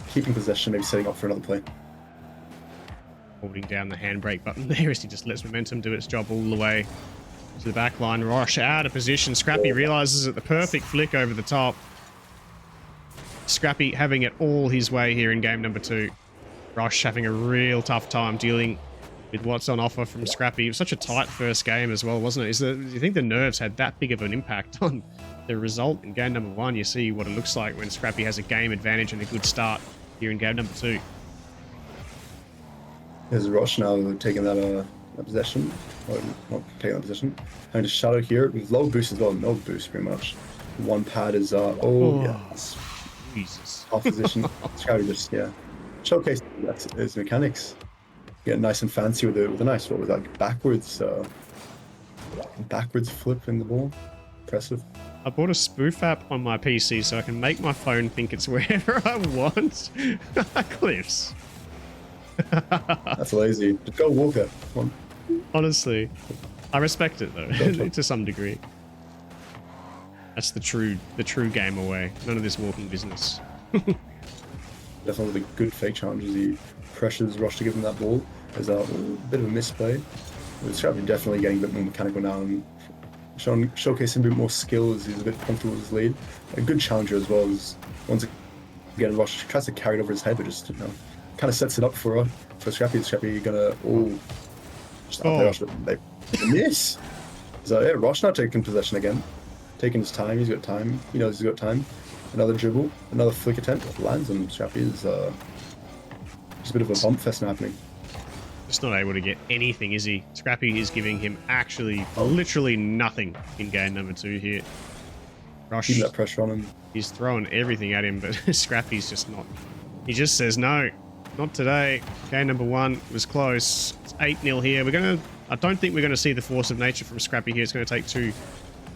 Keeping possession, maybe setting up for another play. Holding down the handbrake button there as he just lets momentum do its job all the way to the back line. Rosh out of position. Scrappy realizes it, the perfect flick over the top. Scrappy having it all his way here in game number 2. Rosh having a real tough time dealing with what's on offer from Scrappy. It was such a tight first game as well, wasn't it? Do you think the nerves had that big of an impact on the result in game number 1? You see what it looks like when Scrappy has a game advantage and a good start here in game number 2. There's Rosh now taking that possession. Or not taking that possession. Having to shadow here with low boost as well. No boost pretty much. One pad is yeah. Jesus. Off position. Scrappy just showcase his mechanics. Get nice and fancy with a nice, what was that, backwards flip in the ball. Impressive. I bought a spoof app on my PC so I can make my phone think it's wherever I want. Cliffs. That's lazy. Just go walk it. Come on. Honestly, I respect it though, to some degree. That's the true game away. None of this walking business. Definitely good fake challenges. He pressures Rosh to give him that ball. There's a bit of a misplay. Scrappy definitely getting a bit more mechanical now and showcasing a bit more skill as he's a bit comfortable with his lead. A good challenger as well. As once again, Rosh tries to carry it over his head, but just kind of sets it up for Scrappy. Scrappy gonna just outplay Rosh, but they miss. So yeah, Rosh now taking possession again, taking his time. He's got time. He knows he's got time. Another dribble, another flick attempt lands on Scrappy. Is just a bit of a bump fest happening. Just not able to get anything, is he? Scrappy is giving him actually literally nothing in game number 2 here. Rosh, keeping that pressure on him. He's throwing everything at him, but Scrappy's just not. He just says, no, not today. Game number 1 was close. It's 8-0 here. I don't think we're going to see the force of nature from Scrappy here. It's going to take 2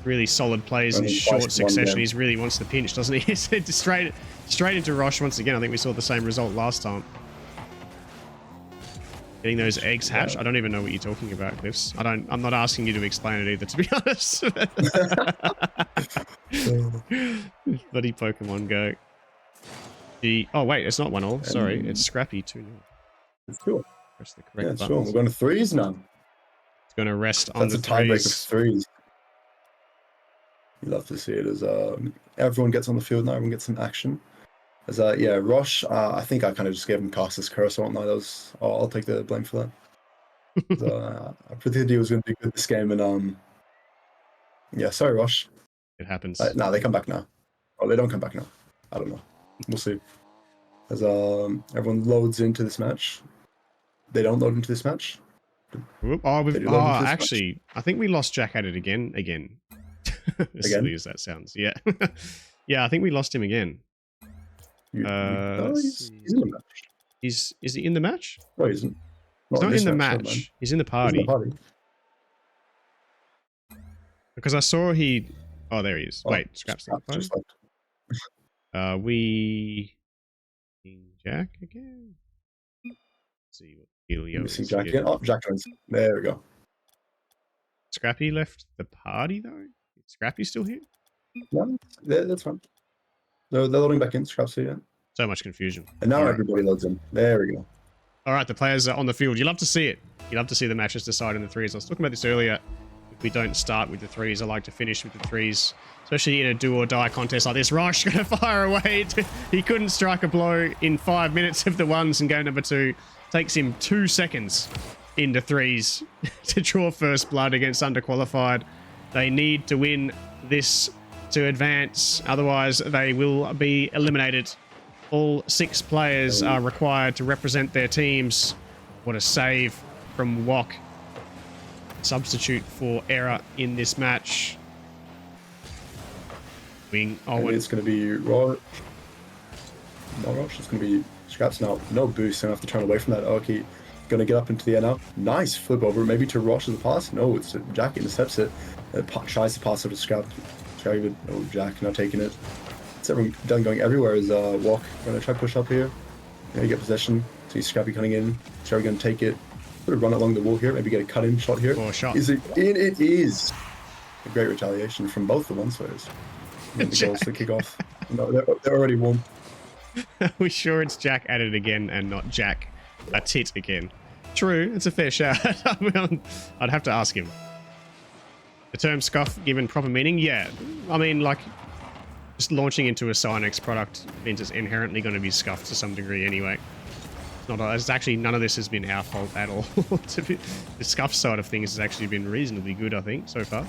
really solid plays in short succession. He really wants the pinch, doesn't he? He said straight into Rosh once again. I think we saw the same result last time. Getting those eggs hatched. I don't even know what you're talking about, Cliffs. I'm not asking you to explain it either, to be honest. Bloody Pokemon Go. Oh wait, it's not 1-1. Sorry, it's Scrappy 2-0. Cool. Press the correct button. Sure. We're going to 3s now. It's going to rest on the 3s. That's a tiebreak of 3s. You love to see it as everyone gets on the field now. Everyone gets some action. As Rosh, I think I kind of just gave him Castus Curse or whatnot. I'll take the blame for that. I predicted he was going to be good this game, and sorry, Rosh. It happens. No, they come back now. Oh, they don't come back now. I don't know. We'll see. As everyone loads into this match, they don't load into this match. Actually, I think we lost JackAtItAgain again. As silly as that sounds, yeah. Yeah, I think we lost him again. He's in the match. Is he in the match? No, he isn't. He's not in the match. He's in the party. He's in the party. Because I saw oh, there he is. Wait, Scraps. We Jack again. Let's see what Helio missing is Jack here. again. Oh, Jack joins. There we go. Scrappy left the party though. Is Scrappy still here? No, that's fine. They're loading back in. Scraps here. So much confusion. And now everybody loads in. There we go. All right, the players are on the field. You love to see it. You love to see the matches decide in the 3s. I was talking about this earlier. If we don't start with the 3s, I like to finish with the 3s, especially in a do or die contest like this. Rosh going to fire away. He couldn't strike a blow in 5 minutes of the 1s in game number 2. Takes him 2 seconds into 3s to draw first blood against Underqualified. They need to win this to advance, otherwise they will be eliminated. All 6 players are required to represent their teams. What a save from Wok. Substitute for error in this match. Wing Owen. And it's going to be Rosh. No Rosh. It's going to be Scraps now. No boost. Going to have to turn away from that. Oeky going to get up into the air now. Nice flip over. Maybe to Rosh as a pass. No, it's Jack intercepts it. Tries to pass it to Scrappy Scrappy, oh, Jack not taking it. It's everyone done going everywhere. Is Walk gonna try push up here? You get possession. See Scrappy coming in. Scrappy gonna take it. Sort of run along the wall here. Maybe get a cut-in shot here. Or shot. Is it in? It is. A great retaliation from both the ones. So the goals to kick off. No, they're already warm. Are we sure it's Jack at it again and not Jack a tit again? True, it's a fair shout. I'd have to ask him. The term scuff given proper meaning? Yeah. I mean, like, just launching into a Cynex product means it's inherently going to be scuffed to some degree anyway. It's actually, none of this has been our fault at all. The scuff side of things has actually been reasonably good, I think, so far.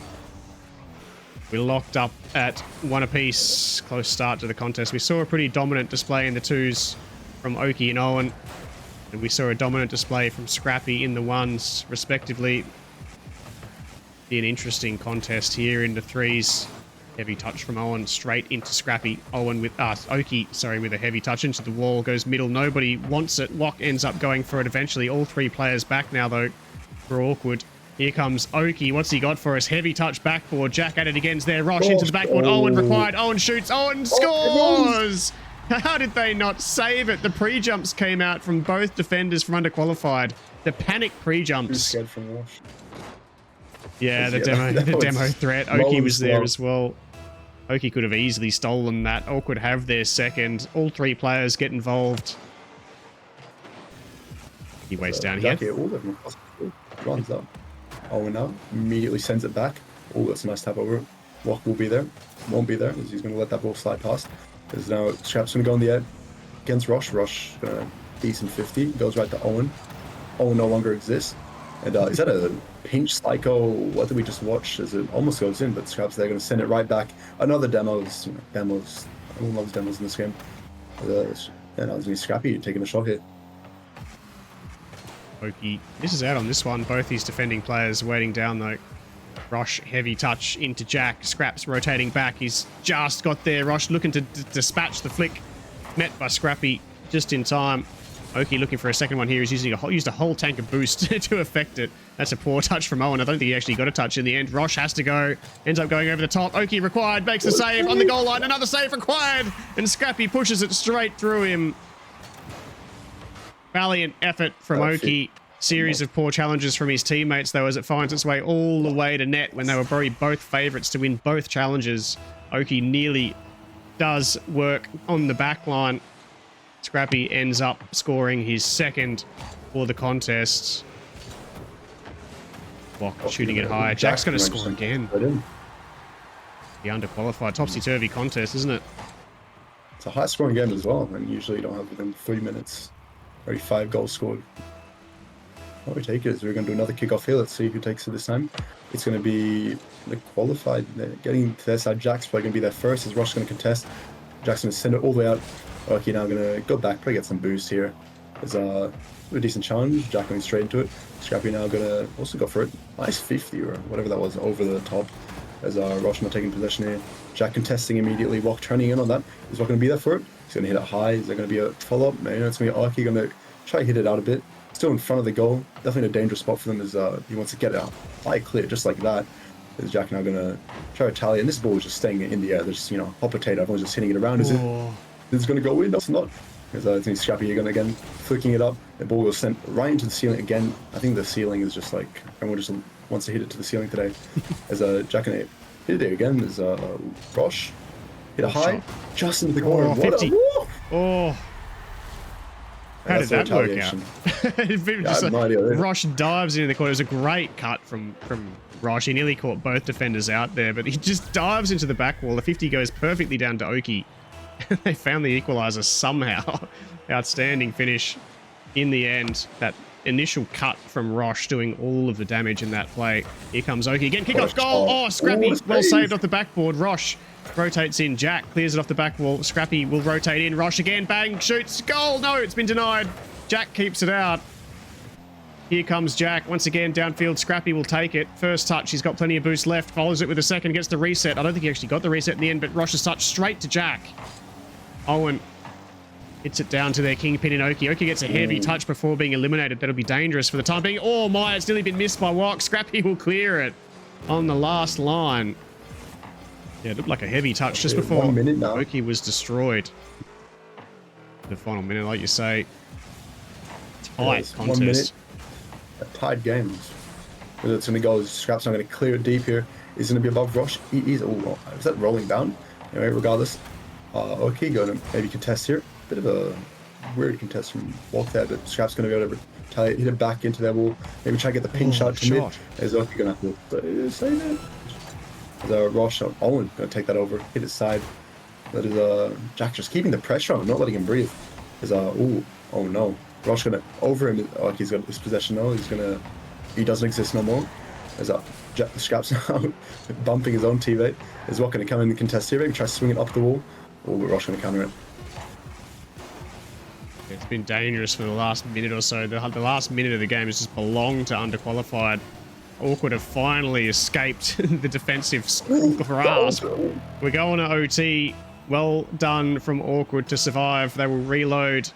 We're locked up at 1 apiece. Close start to the contest. We saw a pretty dominant display in the 2s from Oeky and Owen. And we saw a dominant display from Scrappy in the 1s, respectively. Be an interesting contest here in the 3s. Heavy touch from Owen straight into Scrappy. Owen with Oeky, sorry, with a heavy touch into the wall. Goes middle. Nobody wants it. Wok ends up going for it eventually. All 3 players back now, though, for awkward. Here comes Oeky. What's he got for us? Heavy touch backboard. Jack at it again's there. Rosh into the backboard. Owen required. Owen shoots. Owen scores! How did they not save it? The pre-jumps came out from both defenders from Underqualified. The panic pre-jumps. Scared from Rosh. Yeah, the demo threat. Oeky was there as well. Oeky could have easily stolen that. Or could have their second. All 3 players get involved. He waits down here. All of them runs up. Owen now immediately sends it back. Oh, that's a nice tap over it. Walk will be there. Won't be there as he's going to let that ball slide past. There's now Scrap's going to go on the edge against Rosh. Rosh going to decent 50. Goes right to Owen. Owen no longer exists. And is that a pinch psycho? What did we just watch? As it almost goes in, but Scrap's there going to send it right back. Another demos. Demos. Everyone loves demos in this game. And I was going to be Scrappy taking a shot here. Oeky misses out on this one. Both these defending players waiting down though. Rosh, heavy touch into Jack. Scraps rotating back. He's just got there. Rosh looking to dispatch the flick. Met by Scrappy just in time. Oeky looking for a second one here. He's used a whole tank of boost to affect it. That's a poor touch from Owen. I don't think he actually got a touch in the end. Rosh has to go. Ends up going over the top. Oeky required. Makes a save on the goal line. Another save required. And Scrappy pushes it straight through him. Valiant effort from Oeky. Series of poor challenges from his teammates, though, as it finds its way all the way to net when they were probably both favourites to win both challenges. Oeky nearly does work on the back line. Scrappy ends up scoring his second for the contest. Wok shooting it high. Jack's going to score again. The Underqualified. Topsy-turvy contest, isn't it? It's a high-scoring game as well, and usually you don't have within 3 minutes. Already 5 goals scored. What we take is we're going to do another kickoff here. Let's see who takes it this time. It's going to be the qualified. Getting to their side, Jack's probably going to be there first as Rosh is going to contest. Jack's going to send it all the way out. Oeky now going to go back, probably get some boost here. There's a decent challenge. Jack going straight into it. Scrappy now going to also go for it. Nice 50 or whatever that was over the top. As Rosh not taking possession here. Jack contesting immediately. Wok turning in on that. Is Wok going to be there for it? He's going to hit it high. Is there going to be a follow-up? Maybe it's going to be Oeky going to try to hit it out a bit. Still in front of the goal. Definitely a dangerous spot for them as he wants to get it high clear, just like that. Is Jack now going to try to tally? And this ball is just staying in the air. There's just, hot potato. Everyone's just hitting it around. Is it going to go in? No, it's not. Because I think Scrappy, you're going to again flicking it up. The ball was sent right into the ceiling again. I think the ceiling is just like, everyone just wants to hit it to the ceiling today. As Jack and hit it again. There's Rosh. Hit a high. Just into the corner. 50. How did that work out? Rosh dives into the corner. It was a great cut from Rosh. He nearly caught both defenders out there, but he just dives into the back wall. The 50 goes perfectly down to Oeky. They found the equalizer somehow. Outstanding finish in the end. That initial cut from Rosh doing all of the damage in that play. Here comes Oeky again. Kick off goal. Oh, Scrappy. Well saved off the backboard. Rosh rotates in. Jack clears it off the back wall. Scrappy will rotate in. Rosh again. Bang. Shoots. Goal. No, it's been denied. Jack keeps it out. Here comes Jack. Once again, downfield. Scrappy will take it. First touch. He's got plenty of boost left. Follows it with a second. Gets the reset. I don't think he actually got the reset in the end, but Rosh's touch straight to Jack. Owen hits it down to their kingpin in Oeky. Oeky gets a heavy touch before being eliminated. That'll be dangerous for the time being. Oh my, it's nearly been missed by Wok. Scrappy will clear it on the last line. Yeah, it looked like a heavy touch just Okay, before 1 minute now. Oeky was destroyed. The final minute, like you say. Tight It's 1 contest. minute. A tied game. Whether it's going to go, Scrap's not going to clear it deep here. He's going to be above Rosh. He's, oh, is that rolling down? Anyway, regardless. Oeky going to maybe contest here. Bit of a weird contest from Walk there, but Scrap's going to be able to retaliate, hit it back into their wall. Maybe try to get the pin shot to mid. Is Oeky going to have to say that? As Rosh on Owen going to take that over, hit his side. That is Jack just keeping the pressure on him, not letting him breathe. Is oh no. Rosh gonna over him. Like he's got his possession now. He doesn't exist no more. As Scraps now bumping his own teammate. Is Rock gonna come in and contest here? Maybe try to swing it up the wall. Or Rosh gonna counter it. It's been dangerous for the last minute or so. The last minute of the game has just belonged to Underqualified. Awkward have finally escaped the defensive grasp. We're going to OT. Well done from Awkward to survive. They will reload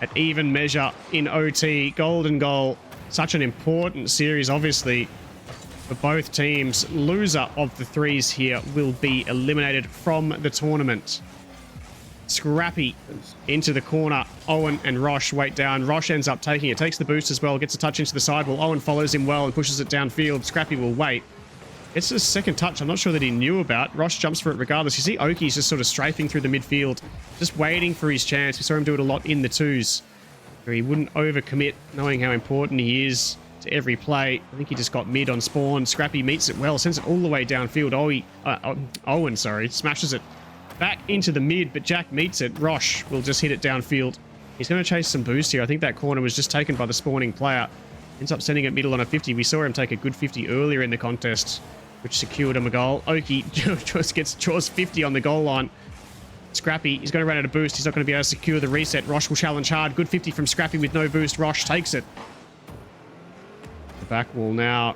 at even measure in OT. Golden goal. Such an important series, obviously, for both teams. Loser of the threes here will be eliminated from the tournament. Scrappy into the corner. Owen and Rosh wait down. Rosh ends up taking it. Takes the boost as well. Gets a touch into the sidewall. Owen follows him well and pushes it downfield. Scrappy will wait. It's a second touch I'm not sure that he knew about. Rosh jumps for it regardless. You see Oeky's just sort of strafing through the midfield. Just waiting for his chance. We saw him do it a lot in the twos, where he wouldn't overcommit, knowing how important he is to every play. I think he just got mid on spawn. Scrappy meets it well. Sends it all the way downfield. Owen, sorry. Smashes it back into the mid, but Jack meets it. Rosh will just hit it downfield. He's going to chase some boost here. I think that corner was just taken by the spawning player. Ends up sending it middle on a 50. We saw him take a good 50 earlier in the contest, which secured him a goal. Oeky just draws 50 on the goal line. Scrappy, he's going to run out of boost. He's not going to be able to secure the reset. Rosh will challenge hard. Good 50 from Scrappy with no boost. Rosh takes it. The back wall now.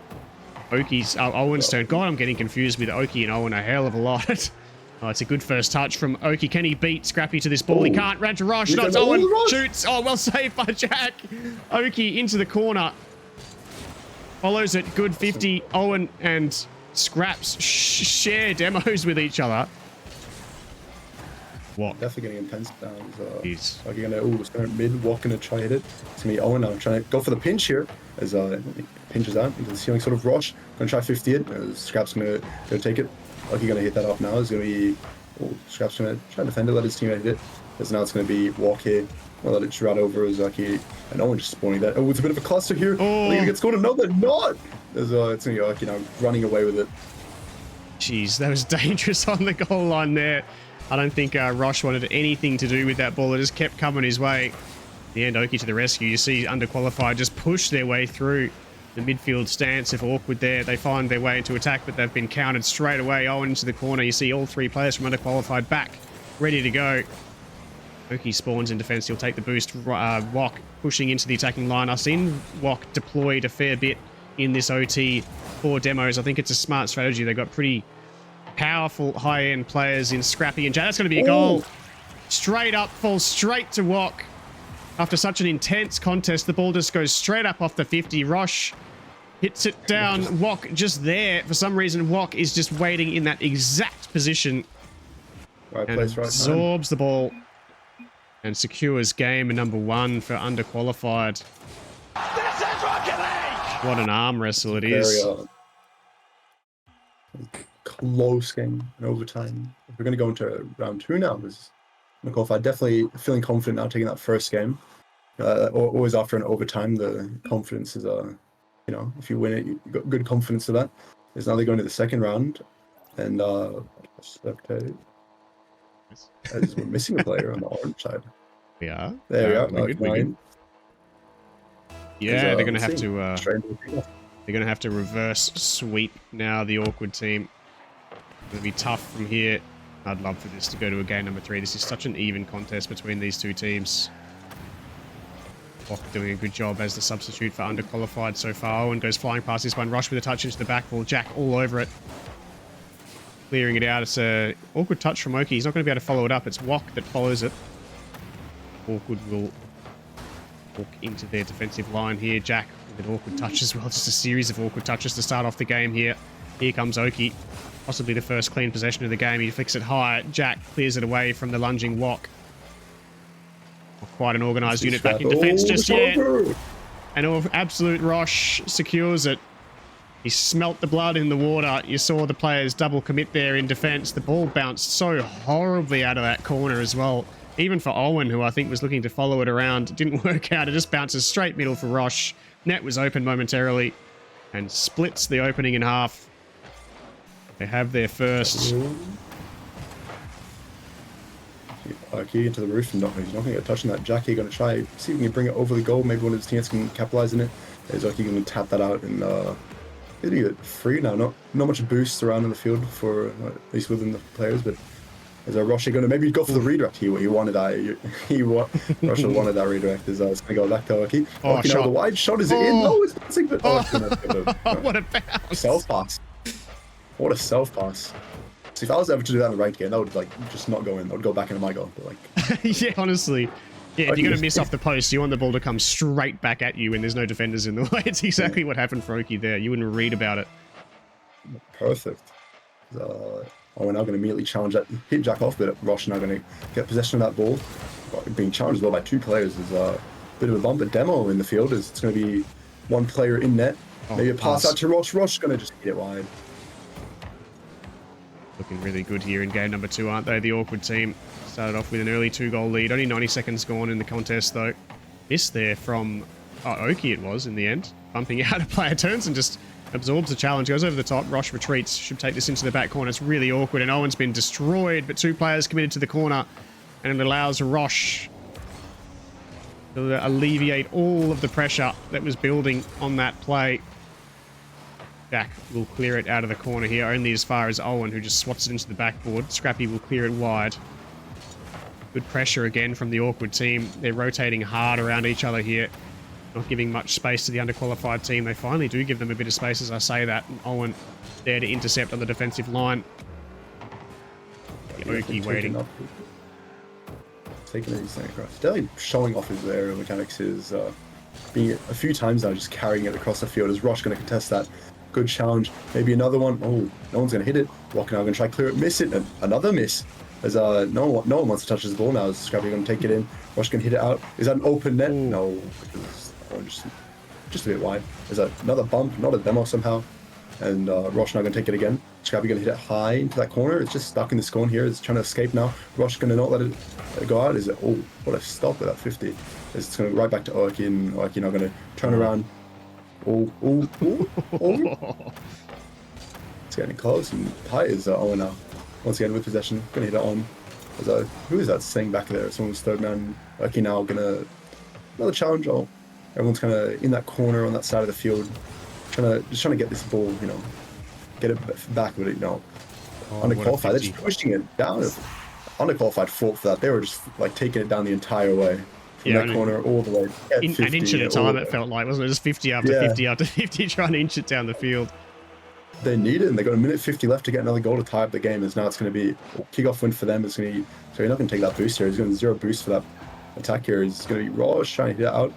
Owen's turn. God, I'm getting confused with Oeky and Owen a hell of a lot. Oh, it's a good first touch from Oeky. Can he beat Scrappy to this ball? He can't. Ran to Rosh. Not Owen. Shoots. Oh, well saved by Jack. Oeky into the corner. Follows it. Good 50. Owen and Scraps share demos with each other. What? Definitely getting intense now. He's like you're gonna start mid, walk in to try hit it. It's gonna be Owen now trying to go for the pinch here as pinches out into the ceiling, sort of Rosh. Gonna try 50 it. Scraps gonna take it. Like you're gonna hit that off now. It's gonna be Scraps gonna try to defend it, let his teammate hit it. As now it's gonna be walk here. I'll let it shroud over as Oeky and Owen just spawning that. Oh, it's a bit of a cluster here. Oh, he gets scored. No, they're not. As it's gonna be Oeky now running away with it. Jeez, that was dangerous on the goal line there. I don't think Rosh wanted anything to do with that ball. It just kept coming his way. In the end, Oeky to the rescue. You see Underqualified just push their way through the midfield stance of Awkward there. They find their way into attack, but they've been countered straight away. Owen into the corner. You see all three players from Underqualified back, ready to go. Oeky spawns in defense. He'll take the boost. Wok pushing into the attacking line. I've seen Wok deployed a fair bit in this OT for demos. I think it's a smart strategy. They've got pretty powerful high-end players in Scrappy and Jay. That's going to be a goal. Straight up, falls straight to Wok. After such an intense contest, the ball just goes straight up off the 50. Rosh hits it down. Wok just there. For some reason, Wok is just waiting in that exact position. Right and place, right absorbs the ball and secures game number 1 for Underqualified. This is Rocket League! What an arm wrestle it is. Close game in overtime. We're going to go into round 2 now. Underqualified definitely feeling confident now taking that first game. Always after an overtime, the confidence is, if you win it, you've got good confidence to that. Is now they go into the second round, and we're missing a player on the orange side. We are. There we are. We're good. Yeah, they're going to have to. They're going to have to reverse sweep now. The Awkward team. It's going to be tough from here. I'd love for this to go to a game number 3. This is such an even contest between these two teams. Wok doing a good job as the substitute for Underqualified so far. Owen goes flying past this one. Rosh with a touch into the back ball. Jack all over it. Clearing it out. It's a awkward touch from Oeky. He's not going to be able to follow it up. It's Wok that follows it. Awkward will walk into their defensive line here. Jack with an awkward touch as well. Just a series of awkward touches to start off the game here. Here comes Oeky. possibly the first clean possession of the game. He flicks it high. Jack clears it away from the lunging Wok. Not quite an organised unit back in defence just yet. And absolute Rosh secures it. He smelt the blood in the water. You saw the players double commit there in defence. The ball bounced so horribly out of that corner as well. Even for Owen, who I think was looking to follow it around, it didn't work out. It just bounces straight middle for Rosh. Net was open momentarily and splits the opening in half. They have their first. Oeky into the roof and he's not going to get touching that. Jackie going to try see if he can bring it over the goal. Maybe one of his teammates can capitalise on it. Is Oeky going to tap that out and getting it free now? Not much boost around in the field for at least within the players, but is Rosh going to maybe go for the redirect? He wanted that. Rosh wanted that redirect. Is it's going to go back to Oeky. Oh, Oeky now the wide shot is it in? No, it's bouncing, but what a bounce! Self pass. What a self pass. See, if I was ever to do that in a ranked game, that would like just not go in. That would go back into my goal. But like, yeah, honestly, yeah. If you're gonna miss off the post, you want the ball to come straight back at you when there's no defenders in the way. It's exactly what happened for Oeky there. You wouldn't read about it. Perfect. We're now going to immediately challenge that, hit Jack off, but Rosh now going to get possession of that ball. Being challenged as well by two players is a bit of a bump. But demo in the field is it's going to be one player in net. Maybe a pass out to Rosh. Rosh going to just hit it wide. Looking really good here in game number 2, aren't they? The awkward team started off with an early 2-goal lead. Only 90 seconds gone in the contest, though. Missed there from Oeky, it was, in the end. Bumping out a player, turns and just absorbs the challenge. Goes over the top. Rosh retreats. Should take this into the back corner. It's really awkward, and Owen's been destroyed, but 2 players committed to the corner, and it allows Rosh to alleviate all of the pressure that was building on that play. Jack will clear it out of the corner here, only as far as Owen, who just swats it into the backboard. Scrappy will clear it wide. Good pressure again from the awkward team. They're rotating hard around each other here, not giving much space to the underqualified team. They finally do give them a bit of space as I say that. And Owen there to intercept on the defensive line. Oeky waiting. Taking it easy across. Definitely showing off his aerial mechanics is being a few times now, just carrying it across the field. Is Rosh going to contest that? Good challenge. Maybe another one. Oh, no one's going to hit it. Rock now going to try clear it, miss it, and another miss. As no one wants to touch this ball now. Is Scrappy going to take it in? Rosh can hit it out. Is that an open net? Ooh. No, because just a bit wide. Is that another bump? Not a demo somehow. And Rosh now going to take it again. Scrappy going to hit it high into that corner. It's just stuck in this corner here. It's trying to escape now. Rosh going to not let it go out. Is it? Oh, what a stop with that 50. It's going to go right back to Oeky, and Oeky now going to turn around. Oh. It's getting close and tight is Owen now. Once again with possession, going to hit it on. Who is that saying back there? Someone's third man. Oeky now going to another challenge. Oh, everyone's kind of in that corner on that side of the field, trying to get this ball, get it back with it. Underqualified. They're just pushing it down. Underqualified fought for that. They were just like taking it down the entire way. From that corner all the way. An inch at a time, it felt like, wasn't it? Just 50 after 50 after 50, trying to inch it down the field. They need it, and they got a minute 50 left to get another goal to tie up the game. As now it's going to be a kickoff win for them. It's going to be, so you're not going to take that boost here. He's going to 0 boost for that attack here. It's going to be Rosh trying to hit it out.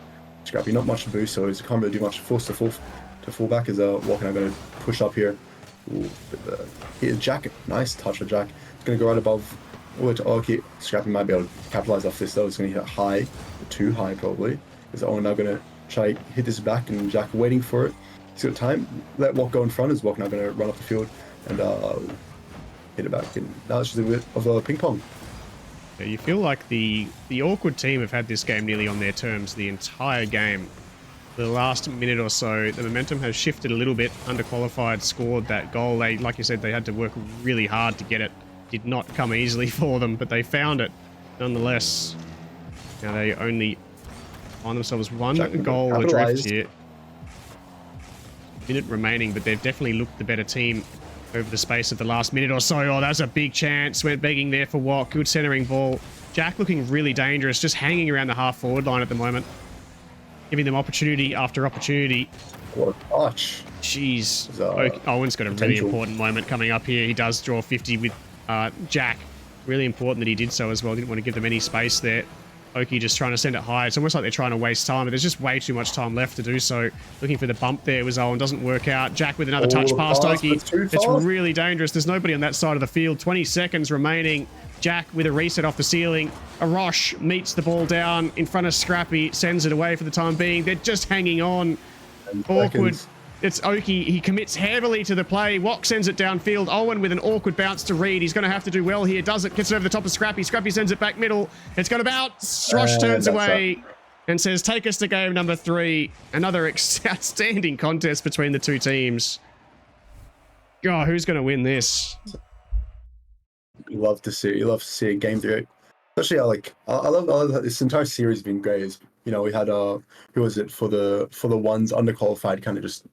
Scrappy, not much to boost, so he can't really do much. Force to fall back as Walker now going to push up here. Ooh, here's Jack. Nice touch of Jack. It's going to go right above. Over to Oeky. Scrappy might be able to capitalize off this though. It's going to hit high, too high probably. Is Owen now going to try hit this back, and Jack waiting for it. He's got time. Let Walk go in front. Is Walk now going to run up the field and hit it back? And now it's just a bit of a ping pong. Yeah, you feel like the awkward team have had this game nearly on their terms the entire game. For the last minute or so, the momentum has shifted a little bit. Underqualified scored that goal. They, like you said, they had to work really hard to get it. Did not come easily for them, but they found it nonetheless. Now they only find themselves one goal adrift here. Minute remaining, but they've definitely looked the better team over the space of the last minute or so. Oh, that's a big chance. Went begging there for Wok. Good centering ball. Jack looking really dangerous, just hanging around the half-forward line at the moment. Giving them opportunity after opportunity. What a touch. Jeez. Owen's got a really important moment coming up here. He does draw 50 with Jack. Really important that he did so as well. Didn't want to give them any space there. Oeky just trying to send it high. It's almost like they're trying to waste time, but there's just way too much time left to do so. Looking for the bump there was Owen. Doesn't work out. Jack with another touch past Oeky. It's really dangerous. There's nobody on that side of the field. 20 seconds remaining. Jack with a reset off the ceiling. A Rosh meets the ball down in front of Scrappy. Sends it away for the time being. They're just hanging on. Awkward. It's Oeky. He commits heavily to the play. Wok sends it downfield. Owen with an awkward bounce to Reed. He's going to have to do well here. Does it. Gets it over the top of Scrappy. Scrappy sends it back middle. It's going to bounce. Rosh turns away and says, take us to game number 3. Another outstanding contest between the two teams. God, who's going to win this? You love to see it. Game 3. Especially, I love this entire series has been great. You know, we had who was it for the ones underqualified, kind of just, I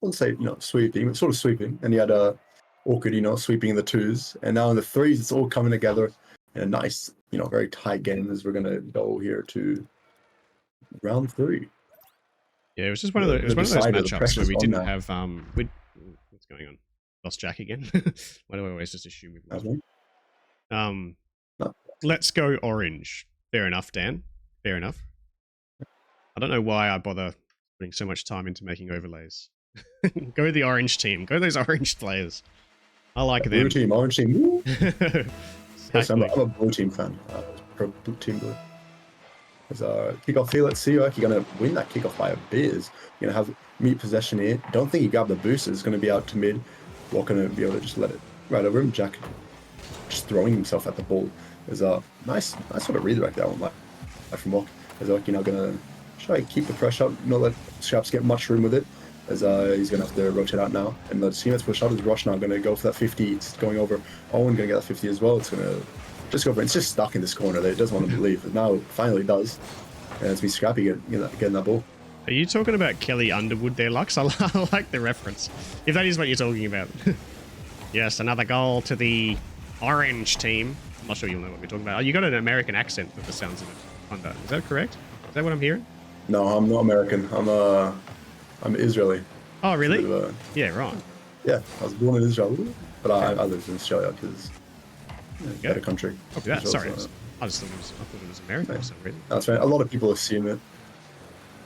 wouldn't say sweeping, but sort of sweeping, and you had Awkward, sweeping in the 2s, and now in the 3s, it's all coming together in a nice, very tight game as we're gonna go here to round 3. Yeah, it was just one of those matchups where we didn't have what's going on? Lost Jack again. Why do I always just assume we've lost? No. Let's go orange. Fair enough, Dan. Fair enough. I don't know why I bother putting so much time into making overlays. Go the orange team. Go those orange players. I like them. Blue team, orange team. Exactly. I'm a blue team fan. Pro blue team blue. As kickoff here, let's see. You're going to win that kickoff by a bit. You're going to have mid possession here. Don't think he grabbed the boost. It's going to be out to mid. We're going to be able to just let it right over him. Jack just throwing himself at the ball. There's a nice sort of redirect that one, like from Wok. As Oeky now going to try to keep the pressure up, not let Scraps get much room with it. As he's going to have to rotate out now. And the teammates push out is Rosh now going to go for that 50. It's going over. Owen going to get that 50 as well. It's going to just go for it. It's just stuck in this corner there. It doesn't want to leave. But now it finally does. And it's been Scrappy getting that ball. Are you talking about Kelly Underwood there, Lux? I like the reference. If that is what you're talking about. Yes, another goal to the orange team. I'm not sure you'll know what we're talking about. Oh, you got an American accent with the sounds of it. Under. Is that correct? Is that what I'm hearing? No, I'm not American. I'm Israeli. Oh, really? Yeah, right. Yeah, I was born in Israel, but I lived in Australia because better country. Copy that. Sorry, I thought it was American for some reason. That's right. A lot of people assume it.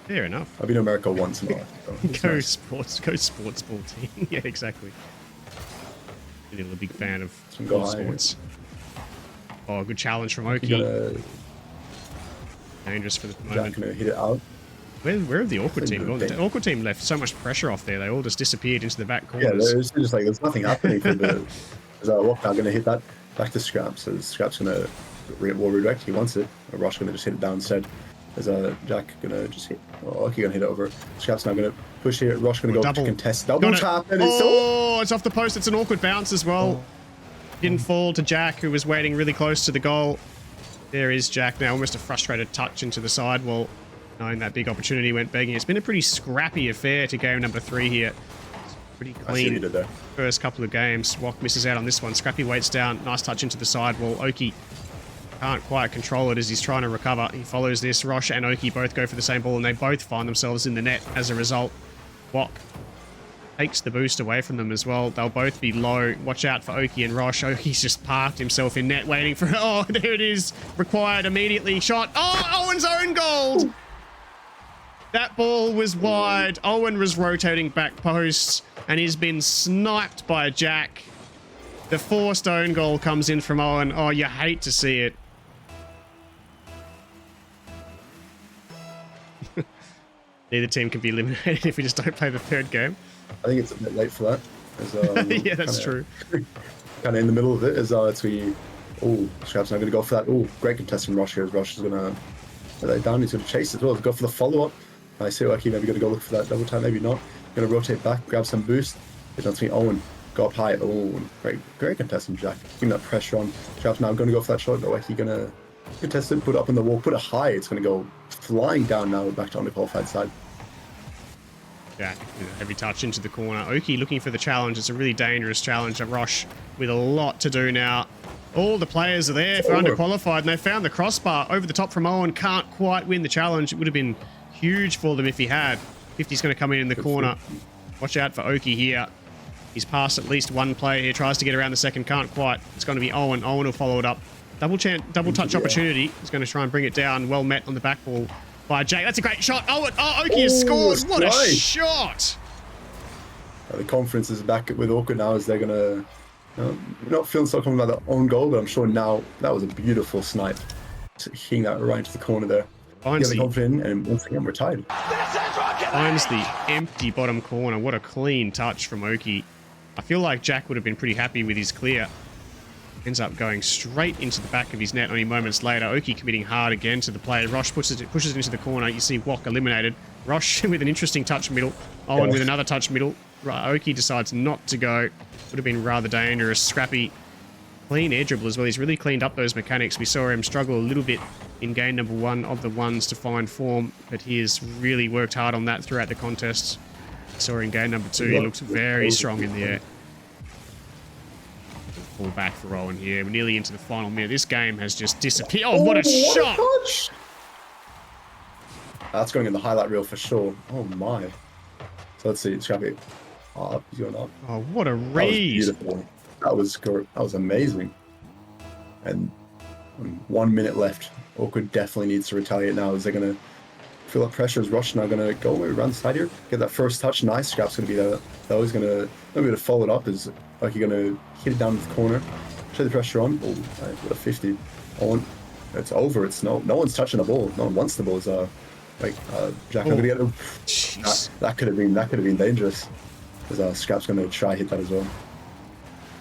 Fair enough. I've been to America once in my life. Go sports ball team. Yeah, exactly. Really a big fan of sports. Oh, good challenge from Oeky. Dangerous for the moment. Jack gonna hit it out. Where have the awkward team gone? The awkward team left so much pressure off there. They all just disappeared into the back corners. Yeah, it's just like there's nothing happening for the. Wok now gonna hit that back to Scraps. So Scraps gonna wall redirect. He wants it. Rosh gonna just hit it down instead. There's Jack gonna just hit. Oeky gonna hit it over. Scraps now gonna push here. Rosh gonna go to contest. Double tap. And it's off the post. It's an awkward bounce as well. Didn't fall to Jack, who was waiting really close to the goal. There is Jack now, almost a frustrated touch into the sidewall. Knowing that big opportunity went begging. It's been a pretty scrappy affair to game number 3 here. Pretty clean first couple of games. Wok misses out on this one. Scrappy waits down. Nice touch into the sidewall. Oeky can't quite control it as he's trying to recover. He follows this. Rosh and Oeky both go for the same ball, and they both find themselves in the net as a result. Wok takes the boost away from them as well. They'll both be low. Watch out for Oeky and Rosh. Oeky's just parked himself in net waiting for... Oh, there it is. Required immediately. Shot. Oh, Owen's own goal. That ball was wide. Owen was rotating back post, and he's been sniped by Jack. The forced own goal comes in from Owen. Oh, you hate to see it. Neither team can be eliminated if we just don't play the 3rd game. I think it's a bit late for that. Yeah, that's true. Kind of in the middle of it as Scraps now going to go for that. Oh, great contest from Rosh here. Rosh is going to lay it down. He's going to chase as well. Go for the follow-up. I see Oeky maybe going to go look for that double time. Maybe not. Going to rotate back, grab some boost. It does me Owen. Go up high. Oh, great contest from Jack. Putting that pressure on. Scraps now going to go for that shot. Oeky going to contest it, put it up on the wall, put it high. It's going to go flying down now back to underqualified side. Jack with a heavy touch into the corner. Oeky looking for the challenge. It's a really dangerous challenge. Rosh with a lot to do now. All the players are there for underqualified, and they found the crossbar over the top from Owen. Can't quite win the challenge. It would have been huge for them if he had. 50's going to come in the corner. Watch out for Oeky here. He's passed at least one player here. Tries to get around the second. Can't quite. It's going to be Owen. Owen will follow it up. Double touch opportunity. He's going to try and bring it down. Well met on the back wall by Jack. That's a great shot. Oeky has scored. What a shot. The confidence is back with Awkward now as they're going to, not feeling so confident about their own goal, but I'm sure now that was a beautiful snipe. Hitting that right into the corner there. Finds the confidence, and once again, we're tied. Finds the empty bottom corner. What a clean touch from Oeky. I feel like Jack would have been pretty happy with his clear. Ends up going straight into the back of his net only moments later. Oeky committing hard again to the play. Rosh pushes it into the corner. You see Wok eliminated. Rosh with an interesting touch middle. Owen with another touch middle. Oeky decides not to go. Would have been rather dangerous. Scrappy, clean air dribble as well. He's really cleaned up those mechanics. We saw him struggle a little bit in game number 1 of the ones to find form, but he has really worked hard on that throughout the contest. Saw in game number 2, he looks very strong in the air. Pull back for Owen here. We're nearly into the final minute. This game has just disappeared. Oh, what a shot! That's going in the highlight reel for sure. Oh my. So let's see, Scrappy. He's going up. Oh, what a read! That was beautiful. That was amazing. And 1 minute left. Awkward definitely needs to retaliate now. Is they're going to feel that pressure? Is Rosh now going to go around the side here? Get that first touch. Nice. Scrap's going to be there. Though he's going to follow it up. Is Oeky going to hit it down to the corner? Show the pressure on. Oh, what a 50. Owen. It's over. It's no one's touching the ball. No one wants the ball. Jack not going to get it. That could have been dangerous. Because Scrap's going to try hit that as well.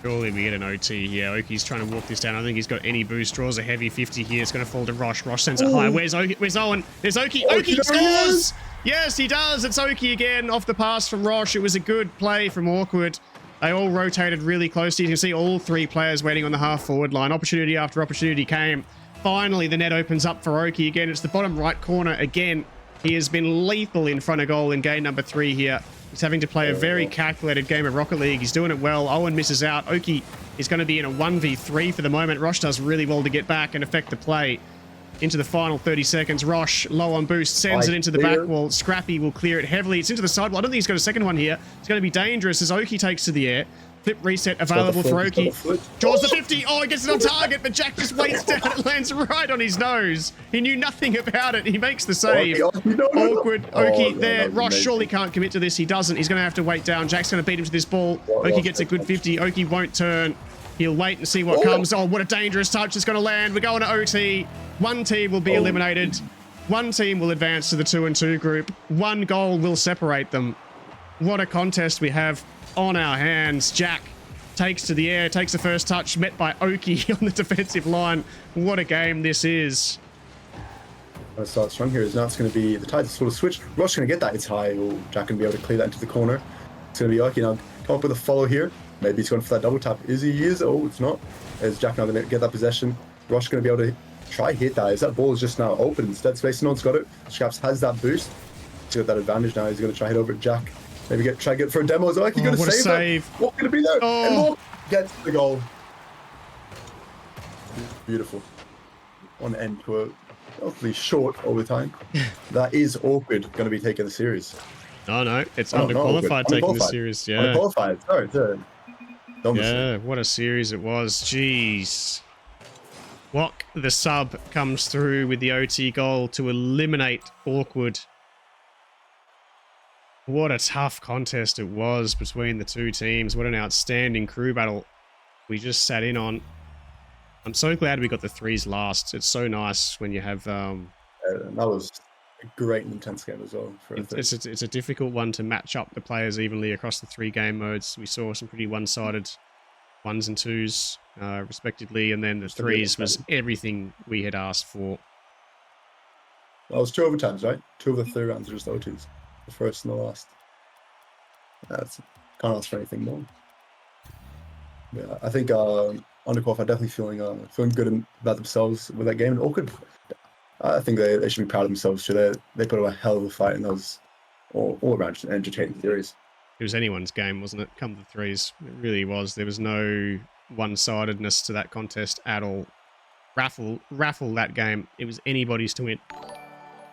Surely we get an OT here. Oeky's trying to walk this down. I don't think he's got any boost. Draws a heavy 50 here. It's going to fall to Rosh. Rosh sends it high. Where's Owen? There's Oeky. Oeky scores! Yes, he does. It's Oeky again off the pass from Rosh. It was a good play from Awkward. They all rotated really closely. You can see all 3 players waiting on the half-forward line. Opportunity after opportunity came. Finally, the net opens up for Oeky again. It's the bottom right corner again. He has been lethal in front of goal in game number 3 here. He's having to play a very calculated game of Rocket League. He's doing it well. Owen misses out. Oeky is going to be in a 1v3 for the moment. Rosh does really well to get back and affect the play. Into the final 30 seconds. Rosh, low on boost, sends it into the back wall. Scrappy will clear it heavily. It's into the side wall. I don't think he's got a second one here. It's going to be dangerous as Oeky takes to the air. Flip reset available for Oeky. Draws the 50. Oh, he gets it on target, but Jack just waits down. It lands right on his nose. He knew nothing about it. He makes the save. Awkward. Oeky there. Rosh surely can't commit to this. He doesn't. He's going to have to wait down. Jack's going to beat him to this ball. Oeky gets a good 50. Oeky won't turn. He'll wait and see what comes. Oh, what a dangerous touch. It's going to land. We're going to OT. One team will be eliminated. One team will advance to the 2-2 group. One goal will separate them. What a contest we have on our hands. Jack takes to the air, takes the first touch, met by Oeky on the defensive line. What a game this is. Let's start strong here. Now it's going to be the tides sort of switch. Rosh going to get that. It's high. Jack going to be able to clear that into the corner. It's going to be Oeky now. Come up with a follow here. Maybe he's going for that double tap. Is he? Oh, it's not. Is Jack now going to get that possession? Rosh going to be able to try hit that. Is that ball is just now open in dead space? No one's got it. Scraps has that boost. He's got that advantage now. He's going to try hit over at Jack. Maybe try get for a demo. Is Oeky going to save that? What's going to be there? And gets the goal. Beautiful. On end to a relatively short overtime. That is Awkward going to be taking the series. No, it's Underqualified taking the series. Yeah. Underqualified. Sorry. Yeah, what a series it was. Jeez. Wok, the sub, comes through with the OT goal to eliminate Awkward. What a tough contest it was between the two teams. What an outstanding crew battle we just sat in on. I'm so glad we got the 3s last. It's so nice when you have... that was a great and intense game as well. It's a difficult one to match up the players evenly across the 3 game modes. We saw some pretty one-sided 1s and 2s, respectively, and then the 3s was everything we had asked for. Well, it was 2 overtimes, right? 2 of the 3 rounds are just OTs. The first and the last. That's can't ask for anything more. Yeah, I think Underqualified definitely feeling good about themselves with that game. And Awkward, I think they should be proud of themselves too. They put up a hell of a fight in those all around entertaining series. It was anyone's game, wasn't it? Come the 3s, it really was. There was no one-sidedness to that contest at all. Raffle that game. It was anybody's to win.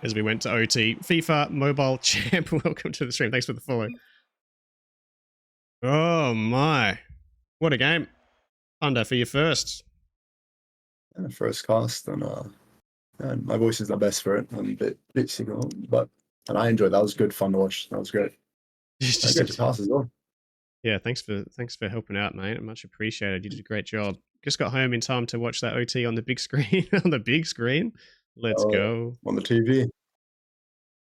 As we went to OT. FIFA Mobile Champ, welcome to the stream. Thanks for the follow. Oh my. What a game. Under for your first. first cast, and my voice is the best for it. I'm a bit sick of it, but and I enjoyed that. That was good fun to watch. That was great. Just Great to cast as well. Yeah, thanks for helping out, mate. Much appreciated. You did a great job. Just got home in time to watch that OT on the big screen. On the big screen. Let's go. On the TV.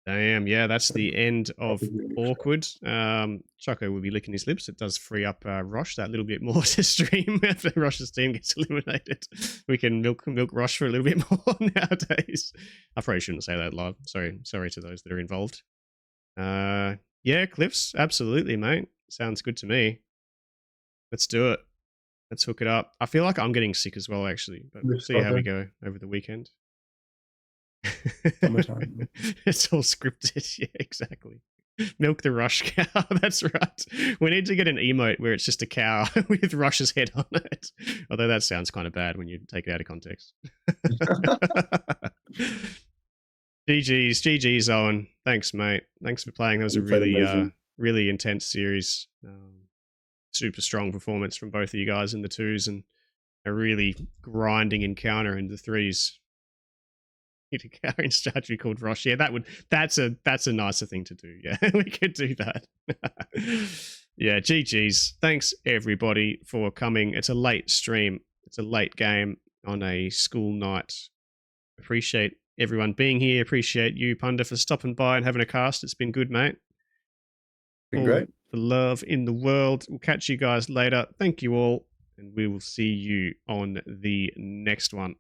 Damn, yeah, that's the end of Awkward. Choco will be licking his lips. It does free up Rosh that little bit more to stream after Rosh's team gets eliminated. We can milk Rosh for a little bit more nowadays. I probably shouldn't say that live. Sorry to those that are involved. Yeah, Cliffs, absolutely, mate. Sounds good to me. Let's do it. Let's hook it up. I feel like I'm getting sick as well, actually, but we'll see how we go over the weekend. Summertime. It's all scripted. Yeah, exactly. Milk the Rush cow. That's right. We need to get an emote where it's just a cow with Rush's head on it. Although that sounds kind of bad when you take it out of context. GG's, Owen. Thanks, mate. Thanks for playing. That was a really intense series. Super strong performance from both of you guys in the twos, and a really grinding encounter in the threes. A carrying strategy called Rosh. Yeah, that's a nicer thing to do. Yeah, we could do that. Yeah, GG's. Thanks everybody for coming. It's a late stream. It's a late game on a school night. Appreciate everyone being here. Appreciate you, Punda, for stopping by and having a cast. It's been good, mate. Been great. The love in the world. We'll catch you guys later. Thank you all, and we will see you on the next one.